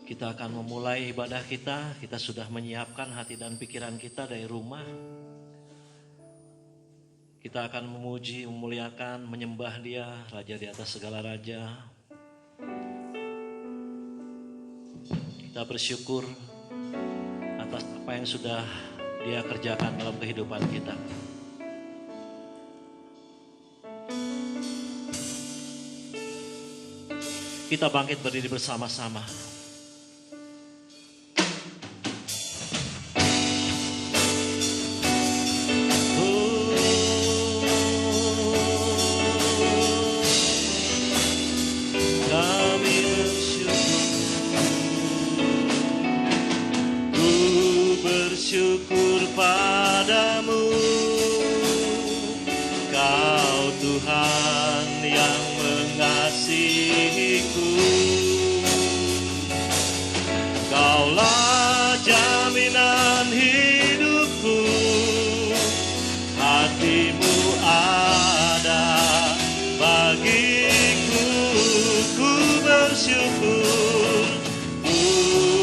Kita akan memulai ibadah kita. Kita sudah menyiapkan hati dan pikiran kita dari rumah. Kita akan memuji, memuliakan, menyembah Dia, Raja di atas segala raja. Kita bersyukur atas apa yang sudah Dia kerjakan dalam kehidupan kita. Kita bangkit berdiri bersama-sama. Bersyukur padamu, Kau Tuhan yang mengasihiku. Kaulah jaminan hidupku, hati-Mu ada bagiku. Ku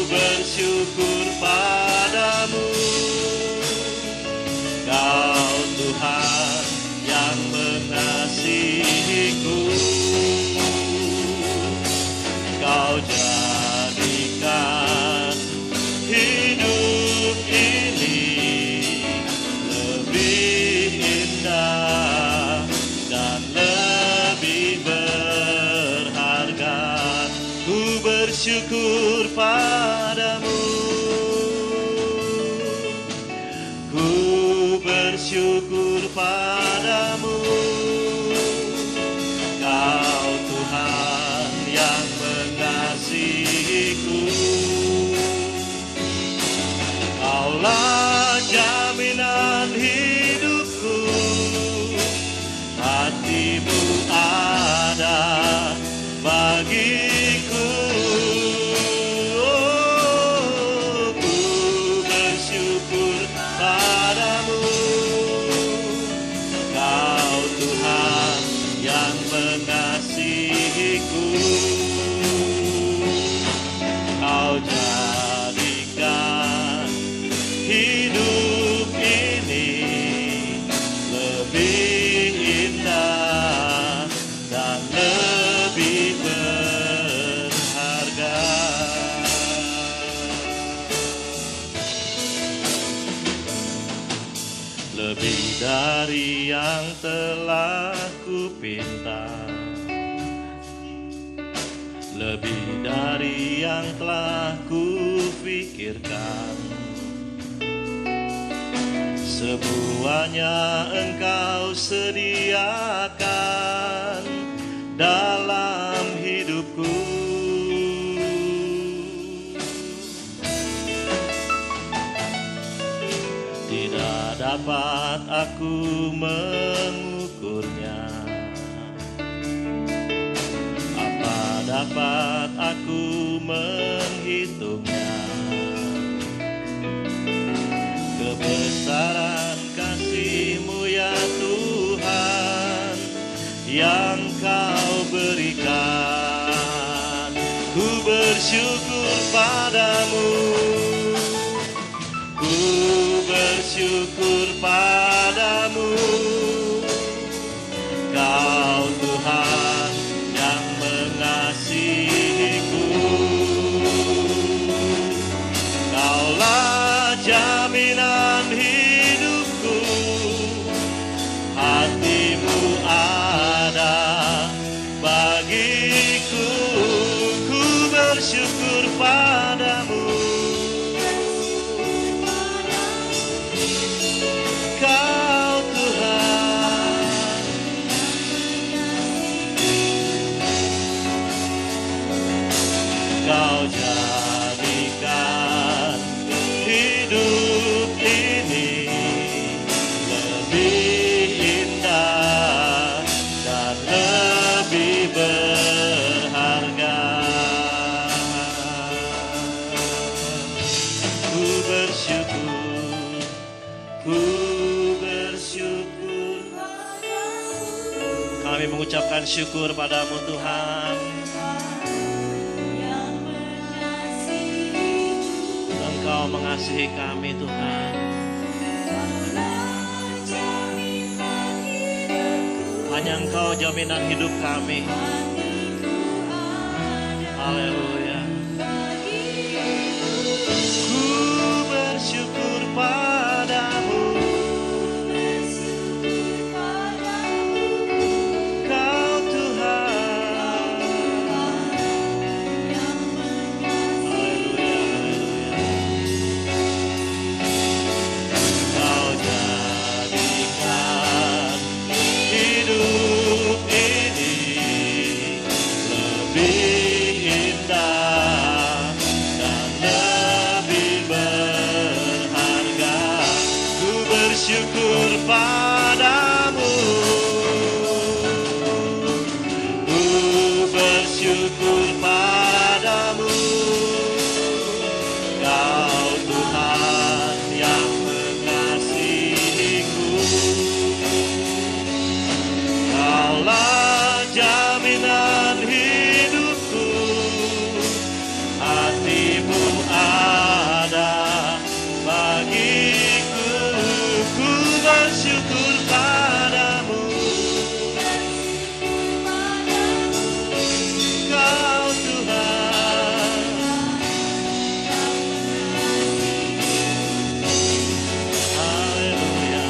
bersyukur padamu, Kau Tuhan yang mengasihiku. Kau jadikan hidup ini lebih indah dan lebih berharga. Ku bersyukur padamu, bersyukur padamu, Kau Tuhan yang mengasihiku. Kaulah jaminan hidupku, hati-Mu ada bagiku. Ku bersyukur padamu, Kau Tuhan yang mengasihiku. Kau jadikan hidup ini lebih indah dan lebih berharga. Lebih dari yang telah kupinta, lebih dari yang telah kupikirkan, semuanya Engkau sediakan dalam hidupku. Tidak dapat aku mengukurnya, apa dapat aku menghitungnya. Kebesaran kasih-Mu ya Tuhan yang Kau berikan. Ku bersyukur padamu, ku bersyukur padamu, Kau Tuhan yang mengasihiku. Kaulah jaminan hidupku, hati-Mu ada bagiku. Ku bersyukur padamu, Kau Tuhan. Kau jadikan hidup ini lebih indah dan lebih berharga. Ku bersyukur, ku bersyukur. Kami mengucapkan syukur padamu Tuhan. Engkau mengasihi kami Tuhan. Hanya Engkau jaminan hidup kami. Haleluya. Ku bersyukur padamu, Kau Tuhan. Haleluya, haleluya. Kau jadikan hidup ini lebih indah dan lebih berharga. Ku bersyukur padamu, ku bersyukur padamu, Kau Tuhan yang mengasihiku. Kaulah jaminan hidupku, hatimu ada bagiku. Ku bersyukur padamu, Kau Tuhan. Haleluya.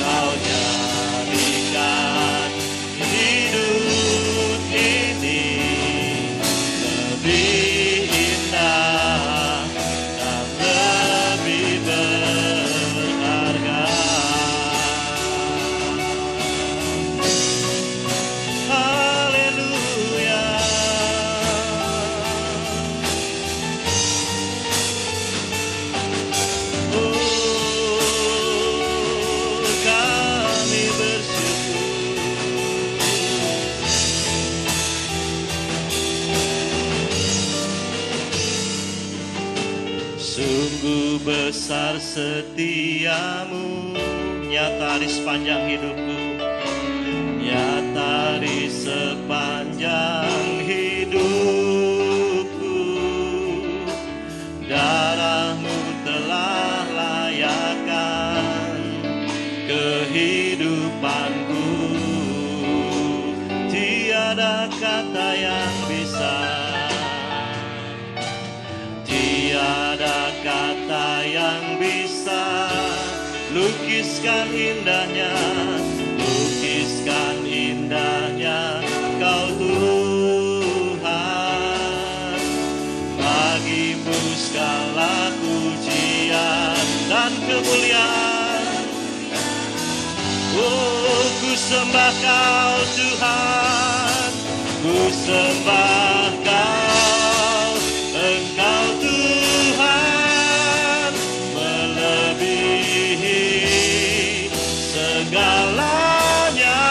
Kau jadikan hidup ini lebih indah dan lebih berharga. Haleluya. Oh, kami bersyukur. Sungguh besar setiamu, nyata di sepanjang hidupku, nyata di sepanjang hidupku. Darahmu telah layakkan kehidupanku. Tiada kata yang bisa, tiada kata yang bisa lukiskan indahnya, lukiskan indahnya Kau Tuhan. Bagimu segala pujian dan kemuliaan. Oh, ku sembah Kau Tuhan, ku sembah Kau, Engkau Tuhan, melebihi segalanya,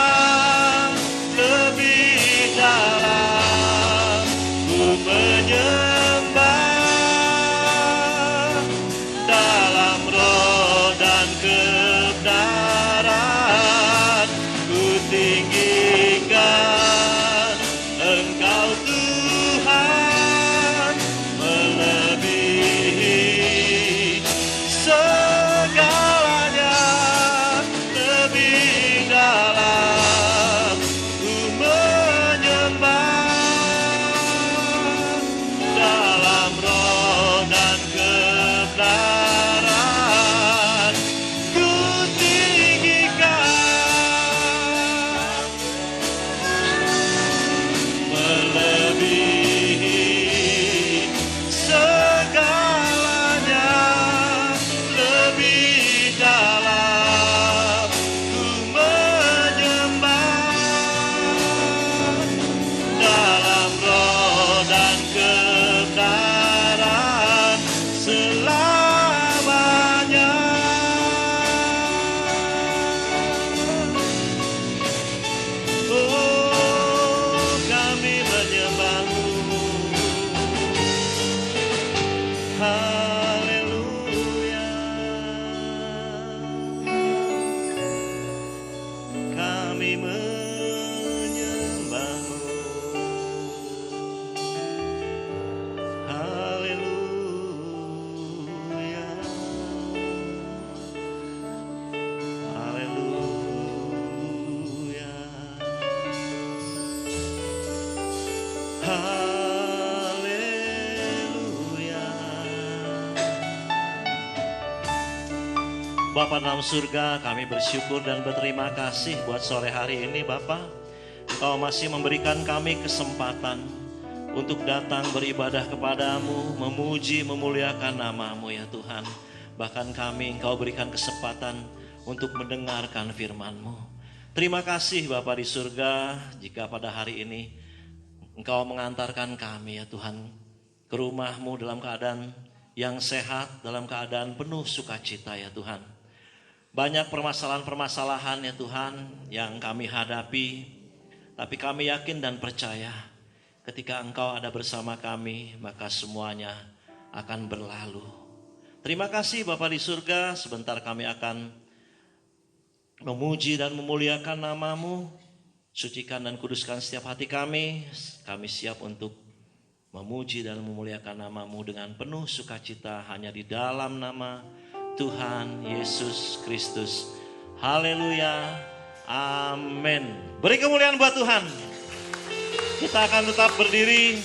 lebih dalam ku menyembah, dalam roh dan kebenaran ku tinggikan Engkau Tuhan. Bapa dalam surga, kami bersyukur dan berterima kasih buat sore hari ini Bapa. Engkau masih memberikan kami kesempatan untuk datang beribadah kepadamu, memuji, memuliakan nama-Mu ya Tuhan. Bahkan kami Engkau berikan kesempatan untuk mendengarkan firman-Mu. Terima kasih Bapa di surga, jika pada hari ini Engkau mengantarkan kami ya Tuhan ke rumah-Mu dalam keadaan yang sehat, dalam keadaan penuh sukacita ya Tuhan. Banyak permasalahan-permasalahan ya Tuhan yang kami hadapi, tapi kami yakin dan percaya ketika Engkau ada bersama kami, maka semuanya akan berlalu. Terima kasih Bapa di surga, sebentar kami akan memuji dan memuliakan nama-Mu. Sucikan dan kuduskan setiap hati kami siap untuk memuji dan memuliakan nama-Mu dengan penuh sukacita hanya di dalam nama Tuhan Yesus Kristus. Haleluya. Amin. Beri kemuliaan buat Tuhan. Kita akan tetap berdiri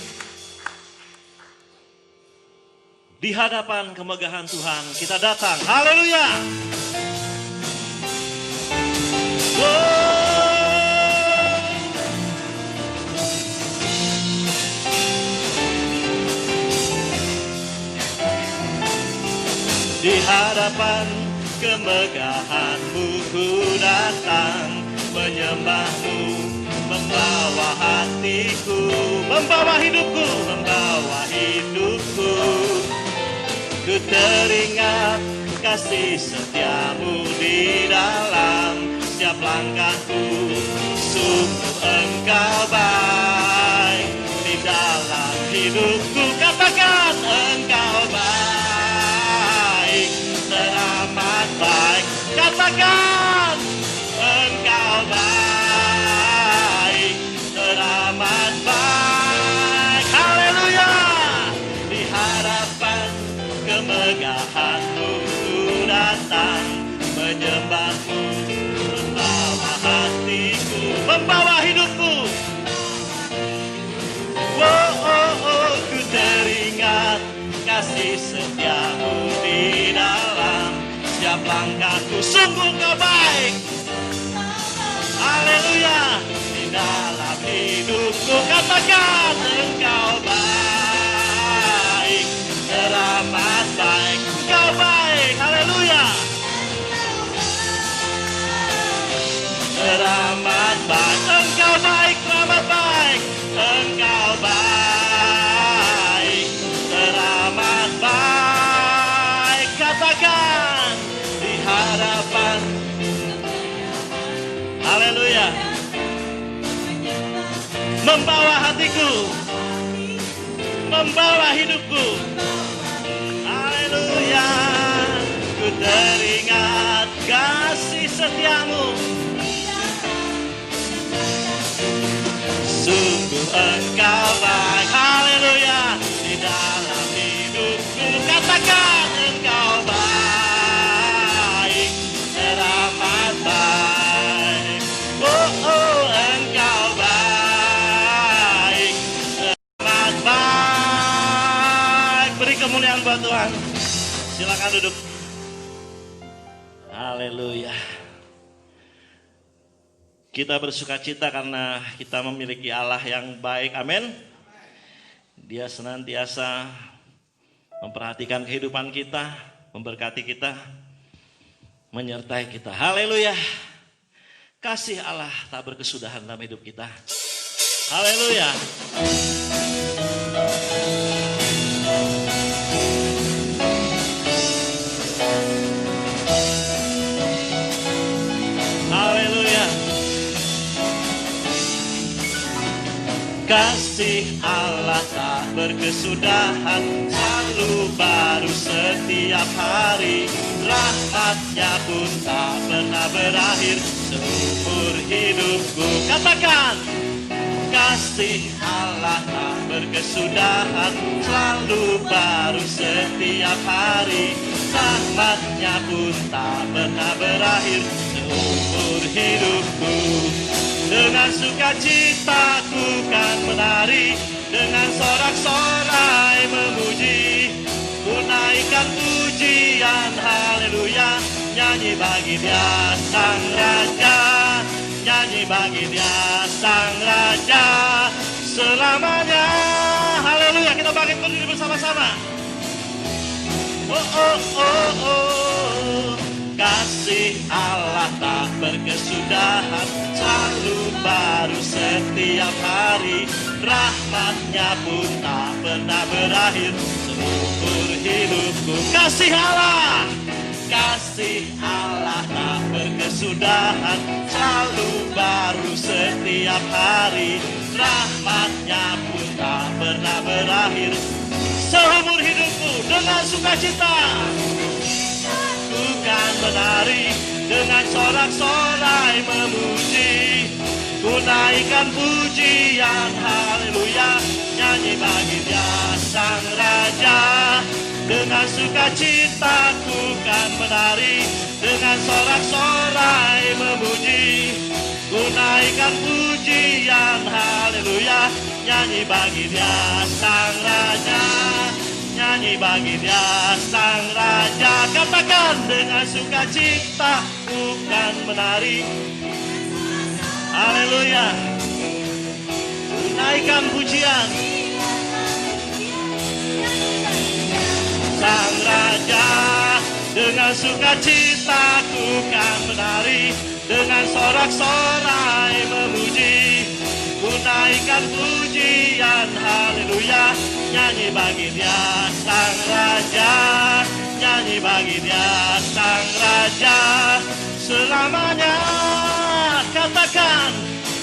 di hadapan kemegahan Tuhan. Kita datang. Haleluya. Di hadapan kemegahan-Mu ku datang, menyembah-Mu, membawa hatiku, membawa hidupku, membawa hidupku. Ku teringat kasih setia-Mu di dalam setiap langkahku. Sungguh Engkau baik di dalam hidupku. Katakan Engkau baik. Teramat baik, katakan Engkau baik, teramat baik. Haleluya. Di hadapan kemegahan-Mu ku datang, menyembah-Mu, membawa hatiku, membawa hidupku. Ku teringat kasih setia-Mu di dalam setiap langkahku. Sungguh Engkau baik. Haleluya. Di dalam hidupku katakan Engkau baik, teramat baik. Engkau baik. Haleluya. Teramat baik. Engkau baik, teramat baik. Engkau baik, teramat baik. Katakan di hadapan. Haleluya. Membawa hatiku, membawa hidupku. Haleluya. Ku teringat kasih setia-Mu. Sungguh Engkau baik. Haleluya. Di dalam hidupku katakan Engkau baik, teramat baik. Engkau baik, teramat baik. Beri kemuliaan buat Tuhan. Silakan duduk. Haleluya. Kita bersukacita karena kita memiliki Allah yang baik. Amin. Dia senantiasa memperhatikan kehidupan kita, memberkati kita, menyertai kita. Haleluya. Kasih Allah tak berkesudahan dalam hidup kita. Haleluya. Haleluya. Kasih Allah tak berkesudahan, selalu baru setiap hari. Rahmat-Nya pun tak pernah berakhir seumur hidupku. Katakan, kasih Allah tak berkesudahan, selalu baru setiap hari. Rahmat-Nya pun tak pernah berakhir seumur hidupku. Dengan sukacita ku kan menari, dengan sorak-sorai memuji, ku naikkan pujian haleluya. nyanyi bagi Dia Sang Raja, nyanyi bagi Dia Sang Raja selamanya. Haleluya, kita bangkit berdiri bersama-sama. Oh, oh, oh, oh. Kasih Allah tak berkesudahan, selalu baru setiap hari. Rahmatnya pun tak pernah berakhir seumur hidupku. Kasih Allah tak berkesudahan, selalu baru setiap hari. Rahmatnya pun tak pernah berakhir seumur hidupku. Dengan sukacita ku kan menari, dengan sorak-sorai memuji, ku naikkan pujian, haleluya, nyanyi bagi Dia Sang Raja. Dengan sukacita ku kan menari, dengan sorak-sorai memuji, ku naikkan pujian, haleluya, nyanyi bagi Dia Sang Raja, nyanyi bagi Dia Sang Raja. Katakan, dengan sukacita ku kan menari, haleluya, ku naikkan pujian. Sang Raja, dengan sukacita ku kan menari, dengan sorak-sorai memuji, ku naikkan pujian, haleluya, nyanyi bagi Dia Sang Raja, nyanyi bagi Dia Sang Raja selamanya. Katakan,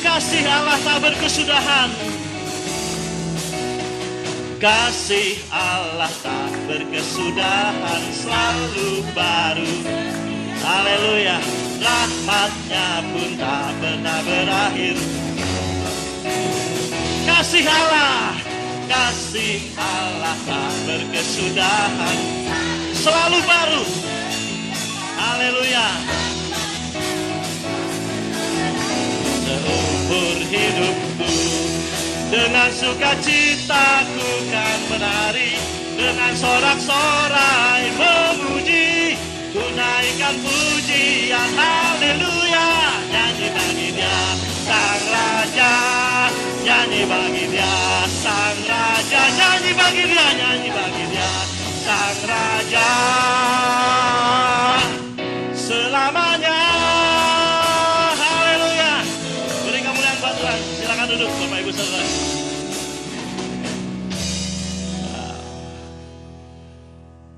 kasih Allah tak berkesudahan, kasih Allah tak berkesudahan, selalu baru, haleluya, rahmatnya pun tak pernah berakhir. Kasih Allah tak berkesudahan, selalu baru, haleluya, seumur hidupku. Dengan sukacita ku kan menari, dengan sorak-sorai memuji, ku naikkan pujian, haleluya, nyanyi bagi Dia Sang Raja, nyanyi bagi Dia Sang Raja, nyanyi bagi Dia, nyanyi bagi Dia Sang Raja selamanya. Haleluya. Beri kemuliaan buat Tuhan. Silakan duduk Bapak Ibu Saudara.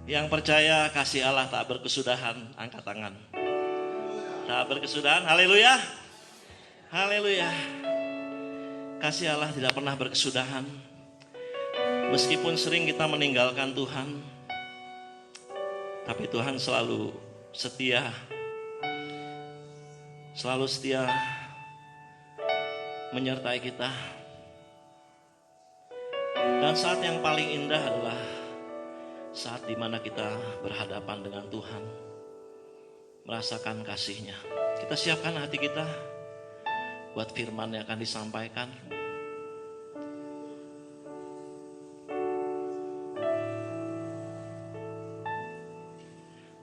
Yang percaya kasih Allah tak berkesudahan, angkat tangan. Tak berkesudahan, haleluya. Haleluya. Kasih Allah tidak pernah berkesudahan. Meskipun sering kita meninggalkan Tuhan, tapi Tuhan selalu setia. Selalu setia menyertai kita. Dan saat yang paling indah adalah saat dimana kita berhadapan dengan Tuhan, merasakan kasih-Nya. Kita siapkan hati kita buat firman yang akan disampaikan.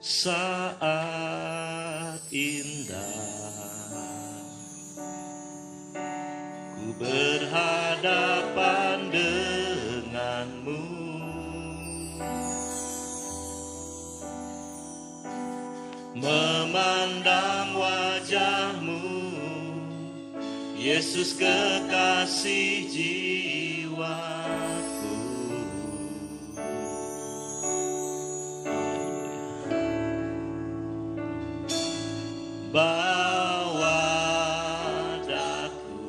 Saat indah ku berhadapan denganmu, memandang wajahmu, Yesus kekasih jiwaku. Bawa daku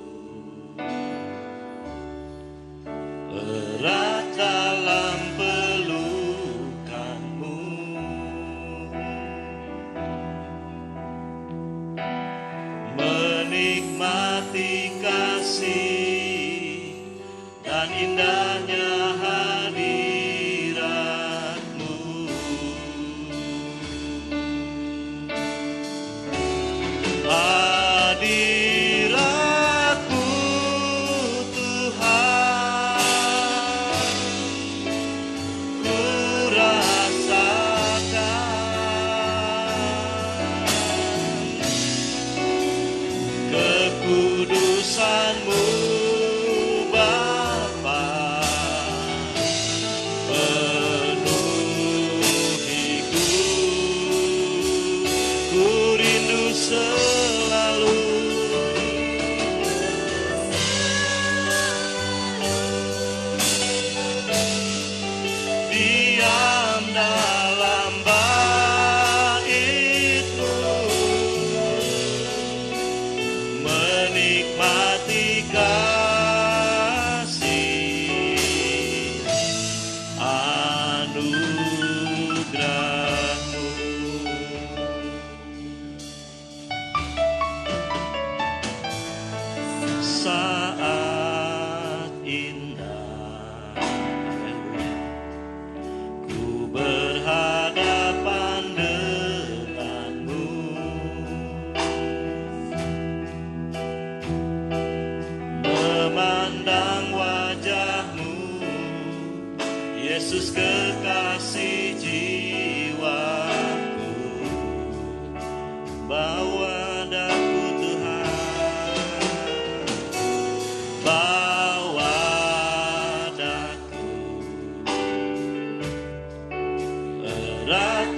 erat dalam pelukanmu, menikmati kasih dan indahnya hadiratmu.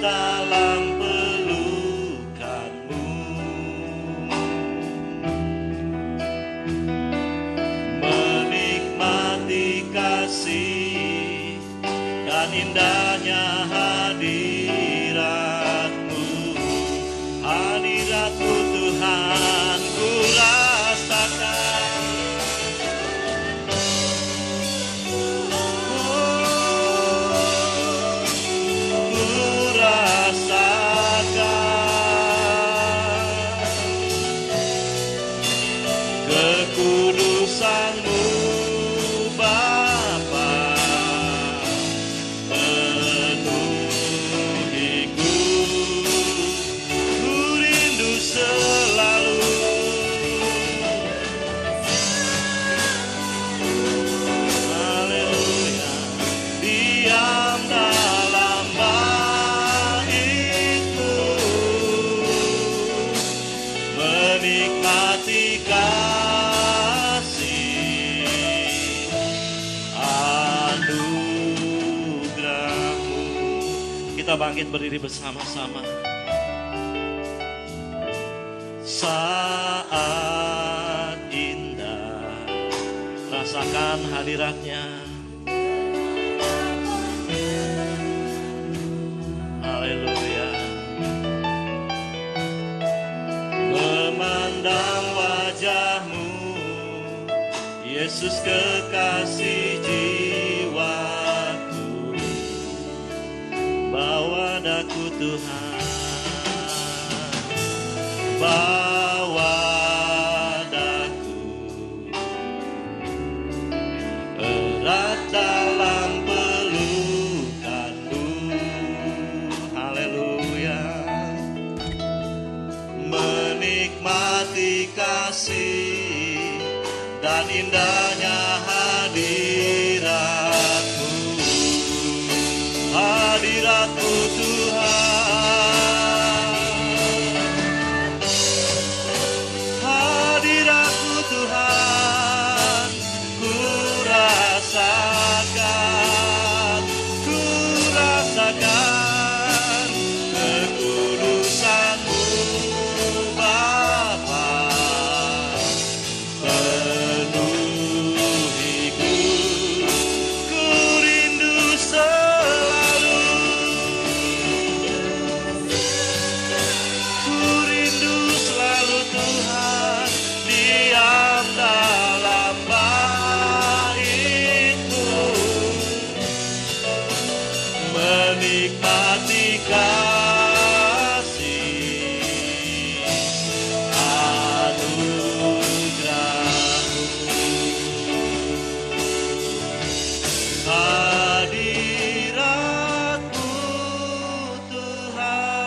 dalam pelukanmu, menikmati kasih dan indahnya hadiratmu. Hadiratmu Tuhan ku rasakan, kekudusan-Mu Bapa penuhiku, ku rindu selalu. Haleluya, diam dalam bait-Mu, menikmati kita bangkit berdiri bersama-sama. Saat indah, rasakan hadiratnya. Haleluya. Memandang wajah-Mu, Yesus kekasih jiwaku, bawa daku Tuhan, bawa daku erat dalam pelukan-Mu. Haleluya, menikmati kasih dan indahnya hadirat-Mu. Hadirat-Mu Tuhan, hadirat-Mu Tuhan, ku rasakan kekudusan-Mu Bapa penuhiku, ku rindu Tuhan, diam dalam bait-Mu, menikmati kasih anugerah-Mu. Hadirat-Mu Tuhan,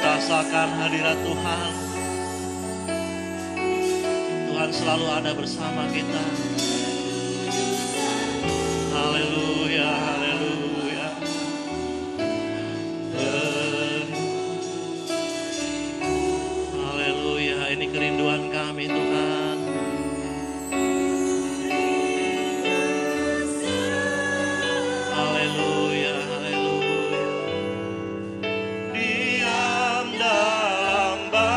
rasakan hadirat Tuhan. Tuhan selalu ada bersama kita. Haleluya, haleluya. Haleluya, ini kerinduan kami Tuhan. Haleluya, haleluya. Diam dalam bait-Mu,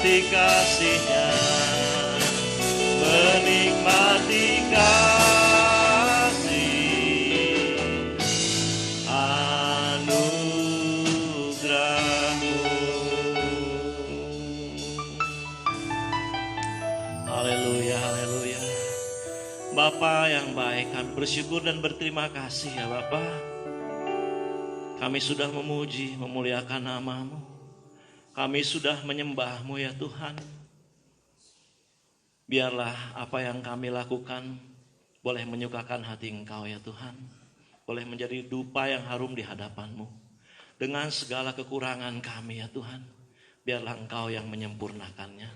menikmati kasih-Nya, menikmati kasih anugerah-Mu. Haleluya, haleluya. Bapa yang baik, kami bersyukur dan berterima kasih ya Bapa. Kami sudah memuji, memuliakan nama-Mu. Kami sudah menyembah-Mu ya Tuhan. Biarlah apa yang kami lakukan boleh menyukakan hati Engkau ya Tuhan. Boleh menjadi dupa yang harum di hadapan-Mu. Dengan segala kekurangan kami ya Tuhan. Biarlah Engkau yang menyempurnakannya.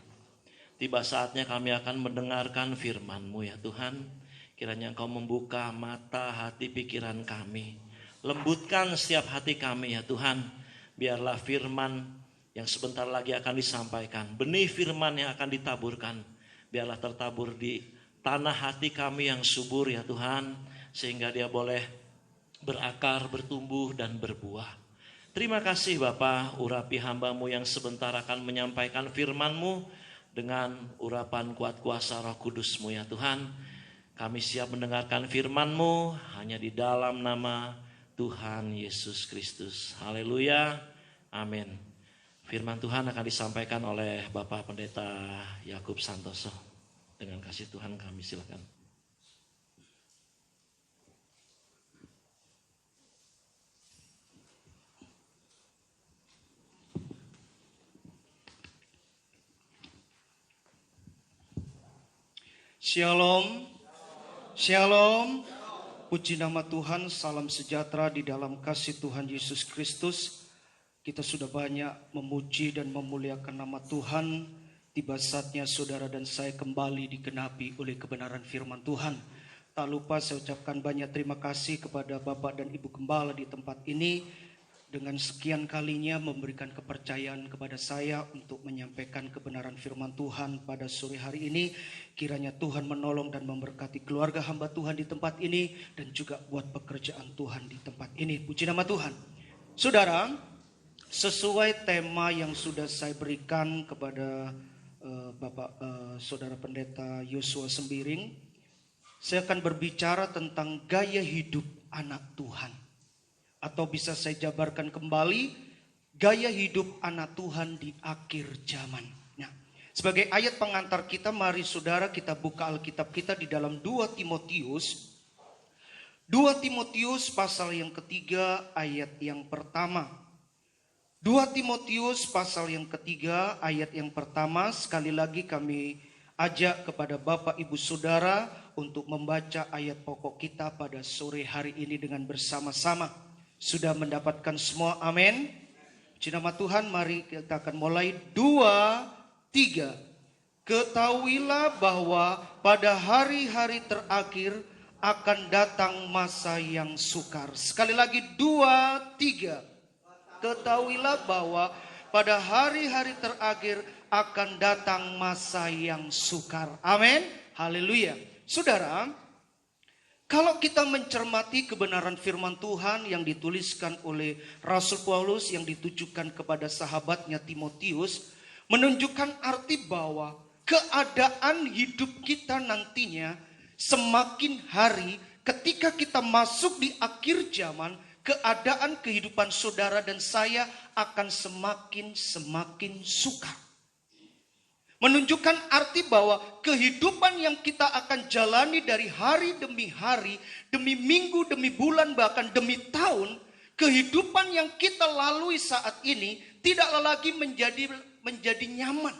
Tiba saatnya kami akan mendengarkan firman-Mu ya Tuhan. Kiranya Engkau membuka mata, hati, pikiran kami. Lembutkan setiap hati kami ya Tuhan. Biarlah firman yang sebentar lagi akan disampaikan. Benih firman yang akan ditaburkan. Biarlah tertabur di tanah hati kami yang subur ya Tuhan. Sehingga dia boleh berakar, bertumbuh dan berbuah. Terima kasih Bapa, urapi hamba-Mu yang sebentar akan menyampaikan firman-Mu. Dengan urapan kuat kuasa Roh Kudus-Mu ya Tuhan. Kami siap mendengarkan firman-Mu hanya di dalam nama Tuhan Yesus Kristus. Haleluya. Amin. Firman Tuhan akan disampaikan oleh Bapak Pendeta Yakub Santoso. Dengan kasih Tuhan kami silakan. Shalom, shalom, puji nama Tuhan, salam sejahtera di dalam kasih Tuhan Yesus Kristus. Kita sudah banyak memuji dan memuliakan nama Tuhan. Tiba saatnya saudara dan saya kembali digenapi oleh kebenaran firman Tuhan. Tak lupa saya ucapkan banyak terima kasih kepada Bapak dan Ibu Gembala di tempat ini. Dengan sekian kalinya memberikan kepercayaan kepada saya untuk menyampaikan kebenaran firman Tuhan pada sore hari ini. Kiranya Tuhan menolong dan memberkati keluarga hamba Tuhan di tempat ini. Dan juga buat pekerjaan Tuhan di tempat ini. Puji nama Tuhan. Saudara, sesuai tema yang sudah saya berikan kepada Bapak Saudara Pendeta Yosua Sembiring. Saya akan berbicara tentang gaya hidup anak Tuhan. Atau bisa saya jabarkan kembali, gaya hidup anak Tuhan di akhir zaman. Nah, sebagai ayat pengantar kita, mari saudara kita buka Alkitab kita di dalam 2 Timotius. 2 Timotius pasal yang ketiga ayat yang pertama. 2 Timotius pasal yang ketiga ayat yang pertama. Sekali lagi kami ajak kepada Bapak Ibu Saudara untuk membaca ayat pokok kita pada sore hari ini dengan bersama-sama. Sudah mendapatkan semua, amin. Puji nama Tuhan, mari kita akan mulai. 2, 3. Ketahuilah bahwa pada hari-hari terakhir akan datang masa yang sukar. Sekali lagi 2, 3. Ketahuilah bahwa pada hari-hari terakhir akan datang masa yang sukar. Amin. Haleluya. Saudara, kalau kita mencermati kebenaran firman Tuhan yang dituliskan oleh Rasul Paulus yang ditujukan kepada sahabatnya Timotius, menunjukkan arti bahwa keadaan hidup kita nantinya semakin hari ketika kita masuk di akhir zaman, keadaan kehidupan saudara dan saya akan semakin sukar. Menunjukkan arti bahwa kehidupan yang kita akan jalani dari hari demi hari, demi minggu, demi bulan, bahkan demi tahun, kehidupan yang kita lalui saat ini tidaklah lagi menjadi nyaman.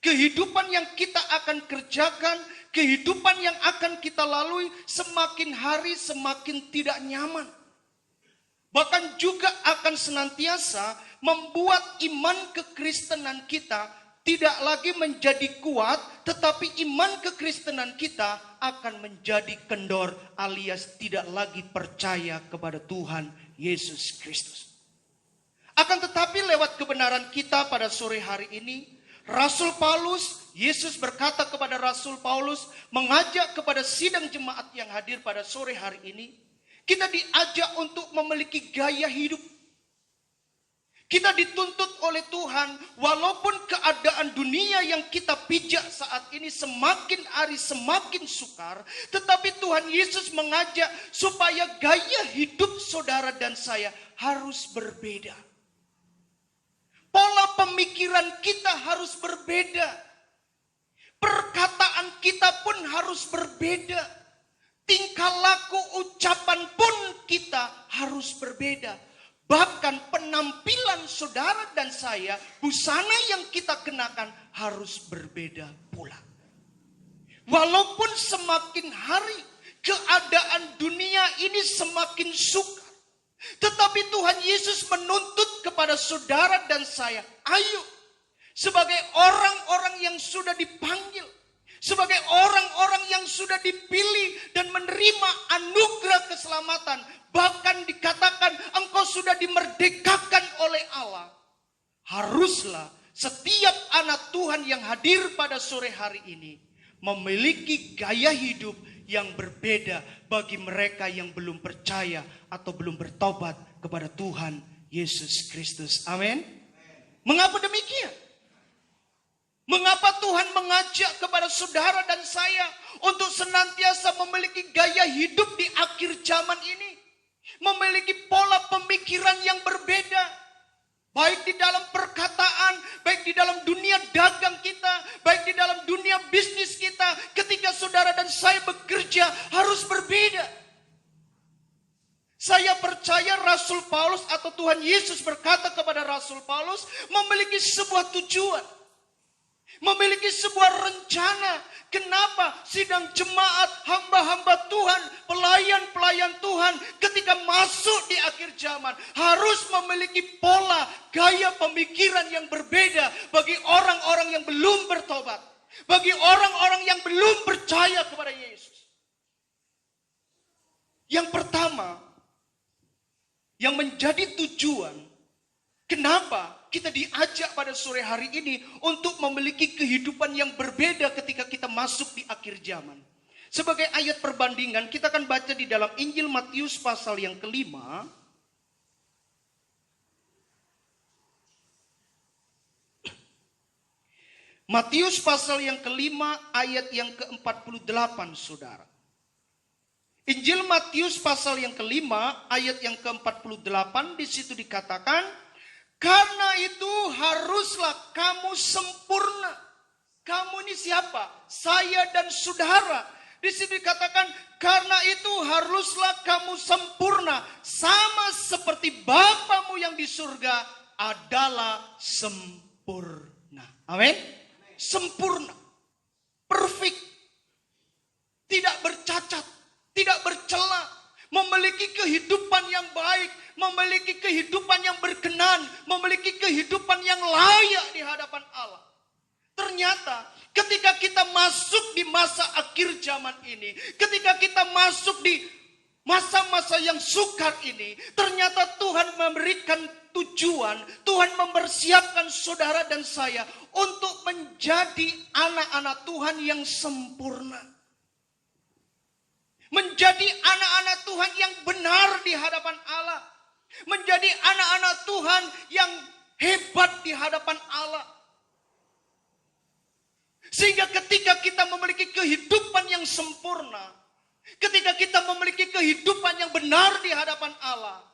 Kehidupan yang kita akan kerjakan, kehidupan yang akan kita lalui semakin hari semakin tidak nyaman. Bahkan juga akan senantiasa membuat iman kekristenan kita tidak lagi menjadi kuat, tetapi iman kekristenan kita akan menjadi kendor alias tidak lagi percaya kepada Tuhan Yesus Kristus. Akan tetapi lewat kebenaran kita pada sore hari ini, Rasul Paulus, Yesus berkata kepada Rasul Paulus, mengajak kepada sidang jemaat yang hadir pada sore hari ini, kita diajak untuk memiliki gaya hidup. Kita dituntut oleh Tuhan, walaupun keadaan dunia yang kita pijak saat ini semakin hari semakin sukar, tetapi Tuhan Yesus mengajak supaya gaya hidup saudara dan saya harus berbeda. Pola pemikiran kita harus berbeda. Perkataan kita pun harus berbeda. Tingkah laku ucapan pun kita harus berbeda. Bahkan penampilan saudara dan saya, busana yang kita kenakan harus berbeda pula. Walaupun semakin hari keadaan dunia ini semakin sukar, tetapi Tuhan Yesus menuntut kepada saudara dan saya, ayo sebagai orang-orang yang sudah dipanggil, sebagai orang-orang yang sudah dipilih dan menerima anugerah keselamatan, bahkan dikatakan engkau sudah dimerdekakan oleh Allah. Haruslah setiap anak Tuhan yang hadir pada sore hari ini memiliki gaya hidup yang berbeda bagi mereka yang belum percaya atau belum bertobat kepada Tuhan Yesus Kristus. Amin. Mengapa demikian? Mengapa Tuhan mengajak kepada saudara dan saya untuk senantiasa memiliki gaya hidup di akhir zaman ini? Memiliki pola pemikiran yang berbeda. Baik di dalam perkataan, baik di dalam dunia dagang kita, baik di dalam dunia bisnis kita. Ketika saudara dan saya bekerja harus berbeda. Saya percaya Rasul Paulus atau Tuhan Yesus berkata kepada Rasul Paulus memiliki sebuah tujuan. Memiliki sebuah rencana. Kenapa sidang jemaat, hamba-hamba Tuhan, pelayan-pelayan Tuhan ketika masuk di akhir zaman harus memiliki pola, gaya pemikiran yang berbeda bagi orang-orang yang belum bertobat, bagi orang-orang yang belum percaya kepada Yesus. Yang pertama, yang menjadi tujuan kenapa kita diajak pada sore hari ini untuk memiliki kehidupan yang berbeda ketika kita masuk di akhir zaman. Sebagai ayat perbandingan, kita akan baca di dalam Injil Matius pasal yang kelima. Matius pasal yang kelima ayat yang ke-48, saudara. Injil Matius pasal yang kelima ayat yang ke-48, di situ dikatakan, karena itu haruslah kamu sempurna. Kamu ini siapa? Saya dan saudara. Di sini dikatakan, karena itu haruslah kamu sempurna. Sama seperti Bapamu yang di surga adalah sempurna. Amin. Sempurna. Perfect. Tidak bercacat. Tidak bercela. Memiliki kehidupan yang baik, memiliki kehidupan yang berkenan, memiliki kehidupan yang layak di hadapan Allah. Ternyata ketika kita masuk di masa akhir zaman ini, ketika kita masuk di masa-masa yang sukar ini, ternyata Tuhan memberikan tujuan, Tuhan mempersiapkan saudara dan saya untuk menjadi anak-anak Tuhan yang sempurna. Menjadi anak-anak Tuhan yang benar di hadapan Allah. Menjadi anak-anak Tuhan yang hebat di hadapan Allah. Sehingga ketika kita memiliki kehidupan yang sempurna, ketika kita memiliki kehidupan yang benar di hadapan Allah,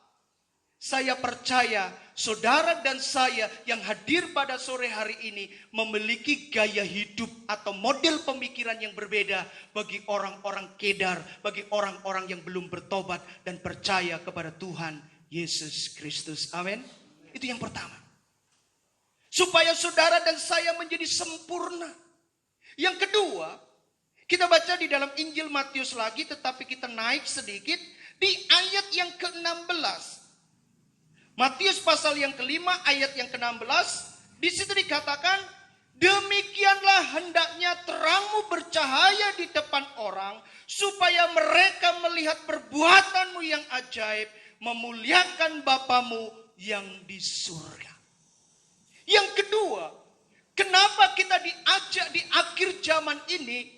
saya percaya saudara dan saya yang hadir pada sore hari ini memiliki gaya hidup atau model pemikiran yang berbeda bagi orang-orang kedar, bagi orang-orang yang belum bertobat dan percaya kepada Tuhan Yesus Kristus. Amin. Itu yang pertama. Supaya saudara dan saya menjadi sempurna. Yang kedua, kita baca di dalam Injil Matius lagi, tetapi kita naik sedikit di ayat yang ke-16. Matius pasal yang kelima ayat yang ke-16, di situ dikatakan, demikianlah hendaknya terangmu bercahaya di depan orang, supaya mereka melihat perbuatanmu yang ajaib, memuliakan Bapamu yang di surga. Yang kedua, kenapa kita diajak di akhir zaman ini,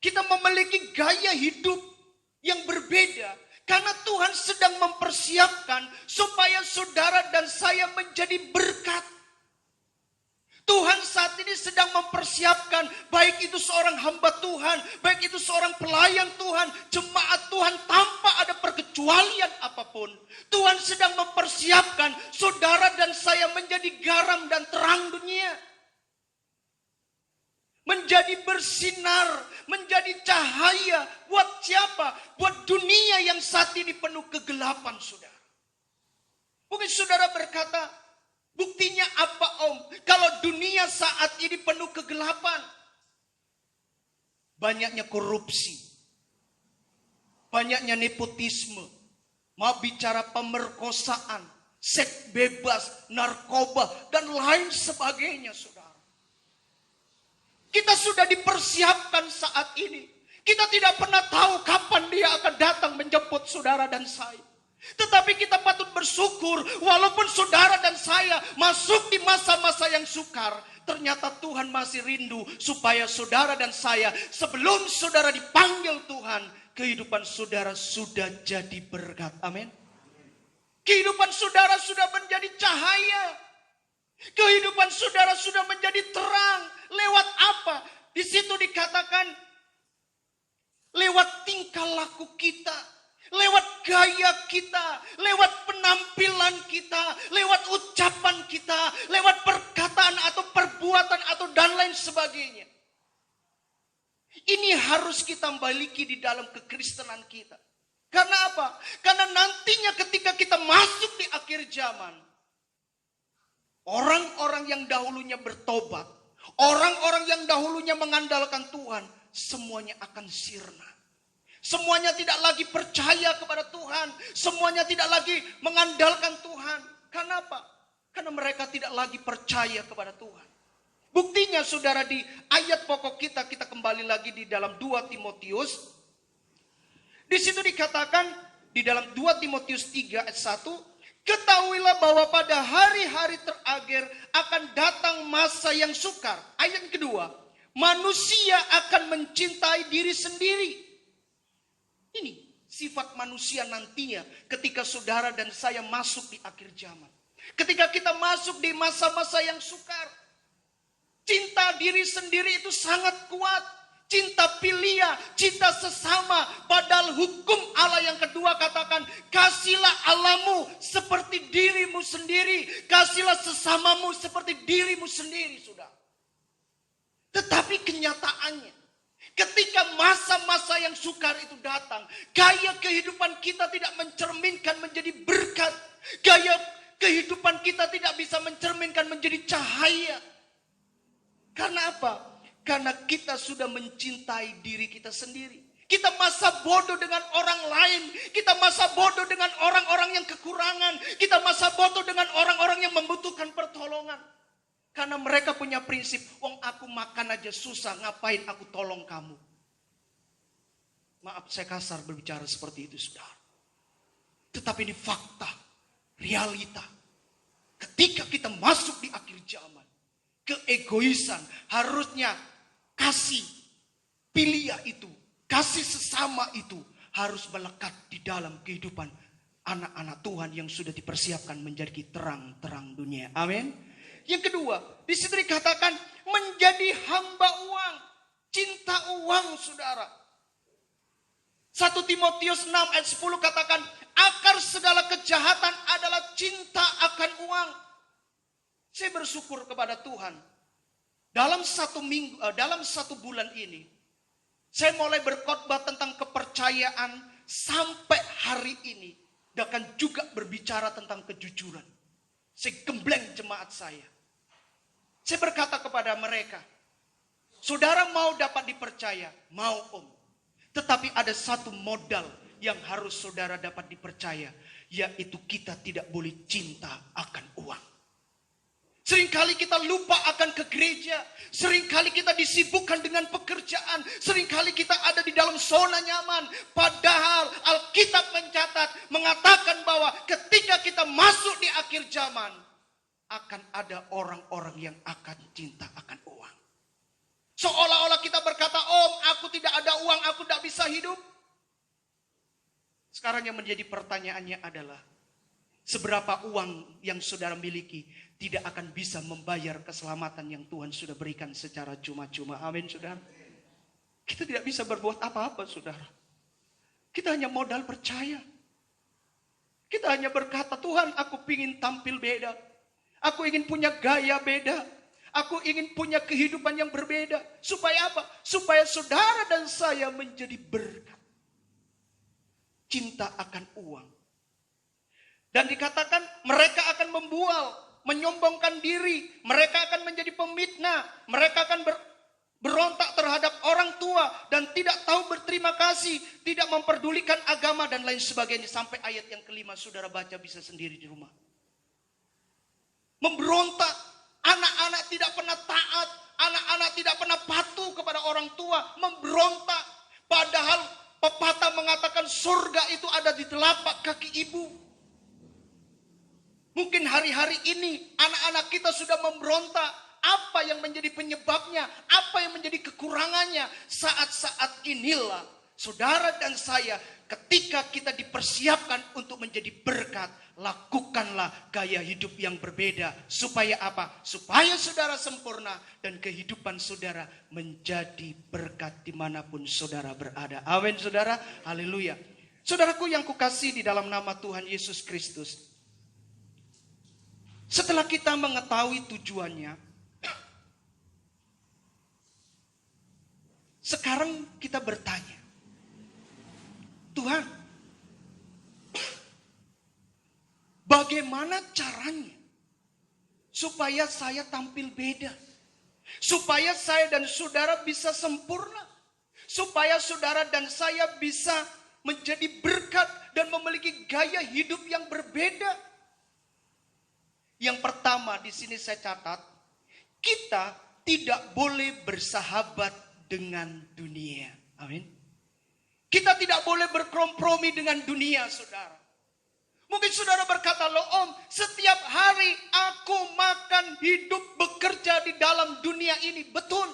kita memiliki gaya hidup yang berbeda. Karena Tuhan sedang mempersiapkan supaya saudara dan saya menjadi berkat. Tuhan saat ini sedang mempersiapkan, baik itu seorang hamba Tuhan, baik itu seorang pelayan Tuhan, jemaat Tuhan, tanpa ada perkecualian apapun. Tuhan sedang mempersiapkan saudara dan saya menjadi garam dan terang dunia. Menjadi bersinar, menjadi cahaya. Buat siapa? Buat dunia yang saat ini penuh kegelapan, saudara. Mungkin saudara berkata, buktinya apa om? Kalau dunia saat ini penuh kegelapan. Banyaknya korupsi. Banyaknya nepotisme. Mau bicara pemerkosaan. Seks bebas, narkoba, dan lain sebagainya saudara. Kita sudah dipersiapkan saat ini. Kita tidak pernah tahu kapan dia akan datang menjemput saudara dan saya. Tetapi kita patut bersyukur walaupun saudara dan saya masuk di masa-masa yang sukar. Ternyata Tuhan masih rindu supaya saudara dan saya sebelum saudara dipanggil Tuhan. Kehidupan saudara sudah jadi berkat. Amin. Kehidupan saudara sudah menjadi cahaya. Kehidupan saudara sudah menjadi terang. Lewat apa? Di situ dikatakan lewat tingkah laku kita, lewat gaya kita, lewat penampilan kita, lewat ucapan kita, lewat perkataan atau perbuatan atau dan lain sebagainya. Ini harus kita miliki di dalam kekristenan kita. Karena apa? Karena nantinya ketika kita masuk di akhir zaman, orang-orang yang dahulunya bertobat, orang-orang yang dahulunya mengandalkan Tuhan, semuanya akan sirna. Semuanya tidak lagi percaya kepada Tuhan. Semuanya tidak lagi mengandalkan Tuhan. Kenapa? Karena mereka tidak lagi percaya kepada Tuhan. Buktinya saudara di ayat pokok kita kembali lagi di dalam 2 Timotius. Di situ dikatakan di dalam 2 Timotius 3 ayat 1. Ketahuilah bahwa pada hari-hari terakhir akan datang masa yang sukar. Ayat kedua, manusia akan mencintai diri sendiri. Ini sifat manusia nantinya ketika saudara dan saya masuk di akhir zaman. Ketika kita masuk di masa-masa yang sukar. Cinta diri sendiri itu sangat kuat. Cinta pilia, cinta sesama. Padahal hukum Allah yang kedua katakan, kasihlah Allahmu seperti dirimu sendiri. Kasihlah sesamamu seperti dirimu sendiri, saudara. Tetapi kenyataannya, ketika masa-masa yang sukar itu datang, gaya kehidupan kita tidak mencerminkan menjadi berkat. Gaya kehidupan kita tidak bisa mencerminkan menjadi cahaya. Karena apa? Karena kita sudah mencintai diri kita sendiri. Kita masa bodoh dengan orang lain. Kita masa bodoh dengan orang-orang yang kekurangan. Kita masa bodoh dengan orang-orang yang membutuhkan pertolongan. Karena mereka punya prinsip, wong aku makan aja susah, ngapain aku tolong kamu. Maaf saya kasar berbicara seperti itu saudara. Tetapi ini fakta, realita. Ketika kita masuk di akhir zaman, keegoisan harusnya kasih pilia itu, kasih sesama itu harus melekat di dalam kehidupan anak-anak Tuhan yang sudah dipersiapkan menjadi terang-terang dunia. Amin. Yang kedua, di situ dikatakan menjadi hamba uang, cinta uang, saudara. 1 Timotius 6 ayat 10 katakan, akar segala kejahatan adalah cinta akan uang. Saya bersyukur kepada Tuhan. Dalam satu bulan ini, saya mulai berkhotbah tentang kepercayaan sampai hari ini. Dan juga berbicara tentang kejujuran. Saya gembleng jemaat saya. Saya berkata kepada mereka, saudara mau dapat dipercaya? Mau om. Tetapi ada satu modal yang harus saudara dapat dipercaya. Yaitu kita tidak boleh cinta akan uang. Seringkali kita lupa akan ke gereja. Seringkali kita disibukkan dengan pekerjaan. Seringkali kita ada di dalam zona nyaman. Padahal Alkitab mengatakan bahwa ketika kita masuk di akhir zaman, akan ada orang-orang yang akan cinta akan uang. Seolah-olah kita berkata, om aku tidak ada uang, aku tidak bisa hidup. Sekarang yang menjadi pertanyaannya adalah, seberapa uang yang saudara miliki tidak akan bisa membayar keselamatan yang Tuhan sudah berikan secara cuma-cuma. Amin, saudara. Kita tidak bisa berbuat apa-apa, saudara. Kita hanya modal percaya. Kita hanya berkata, Tuhan, aku ingin tampil beda. Aku ingin punya gaya beda. Aku ingin punya kehidupan yang berbeda. Supaya apa? Supaya saudara dan saya menjadi berkat. Cinta akan uang. Dan dikatakan mereka akan membual, menyombongkan diri. Mereka akan menjadi pemitnah. Mereka akan berontak terhadap orang tua dan tidak tahu berterima kasih, tidak memperdulikan agama dan lain sebagainya. Sampai ayat yang kelima saudara baca bisa sendiri di rumah. Memberontak, anak-anak tidak pernah taat, anak-anak tidak pernah patuh kepada orang tua, memberontak. Padahal pepatah mengatakan surga itu ada di telapak kaki ibu. Mungkin hari-hari ini anak-anak kita sudah memberontak. Apa yang menjadi penyebabnya? Apa yang menjadi kekurangannya? Saat-saat inilah saudara dan saya ketika kita dipersiapkan untuk menjadi berkat, lakukanlah gaya hidup yang berbeda. Supaya apa? Supaya saudara sempurna dan kehidupan saudara menjadi berkat dimanapun saudara berada. Amin, saudara. Haleluya. Saudaraku yang kukasihi di dalam nama Tuhan Yesus Kristus. Setelah kita mengetahui tujuannya, sekarang kita bertanya, Tuhan, bagaimana caranya supaya saya tampil beda? Supaya saya dan saudara bisa sempurna? Supaya saudara dan saya bisa menjadi berkat dan memiliki gaya hidup yang berbeda? Yang pertama di sini saya catat, kita tidak boleh bersahabat dengan dunia. Amin. Kita tidak boleh berkompromi dengan dunia, saudara. Mungkin saudara berkata, loh om, setiap hari aku makan, hidup, bekerja di dalam dunia ini. Betul.